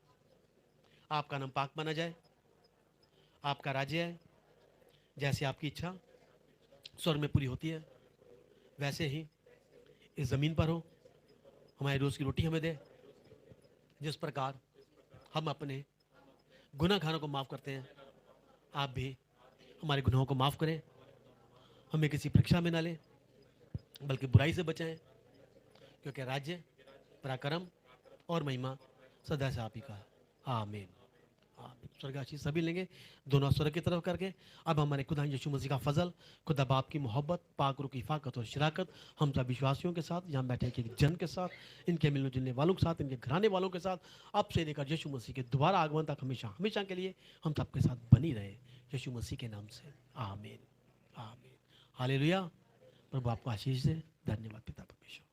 आपका नाम पाक माना जाए, आपका राज्य है, जैसे आपकी इच्छा स्वर्ग में पूरी होती है वैसे ही इस जमीन पर हो। हमारी रोज की रोटी हमें दे, जिस प्रकार हम अपने गुनाहगारों को माफ करते हैं, आप भी हमारे गुनाहों को माफ करें। हमें किसी परीक्षा में ना ले, बल्कि बुराई से बचाएं, क्योंकि राज्य, पराक्रम और महिमा सदा से आप ही का है। आमीन, आमीन। स्वर्ग आशीष सभी लेंगे, दोनों स्वर्ग की तरफ करके। अब हमारे खुदा यीशु मसीह का फजल, खुदा बाप की मोहब्बत, पाक रूह की हिफाकत और शराकत हम सब विश्वासियों के साथ, यहाँ बैठे के जन के साथ, इनके मिलने जुलने वालों के साथ, इनके घराने वालों के साथ, अब से लेकर यीशु मसीह के दोबारा आगमन तक हमेशा हमेशा के लिए हम सबके साथ बनी रहे, यीशु मसीह के नाम से। आमीन, आमीन। हालेलुया। प्रभु आपको आशीष दे। धन्यवाद पिता परमेश्वर।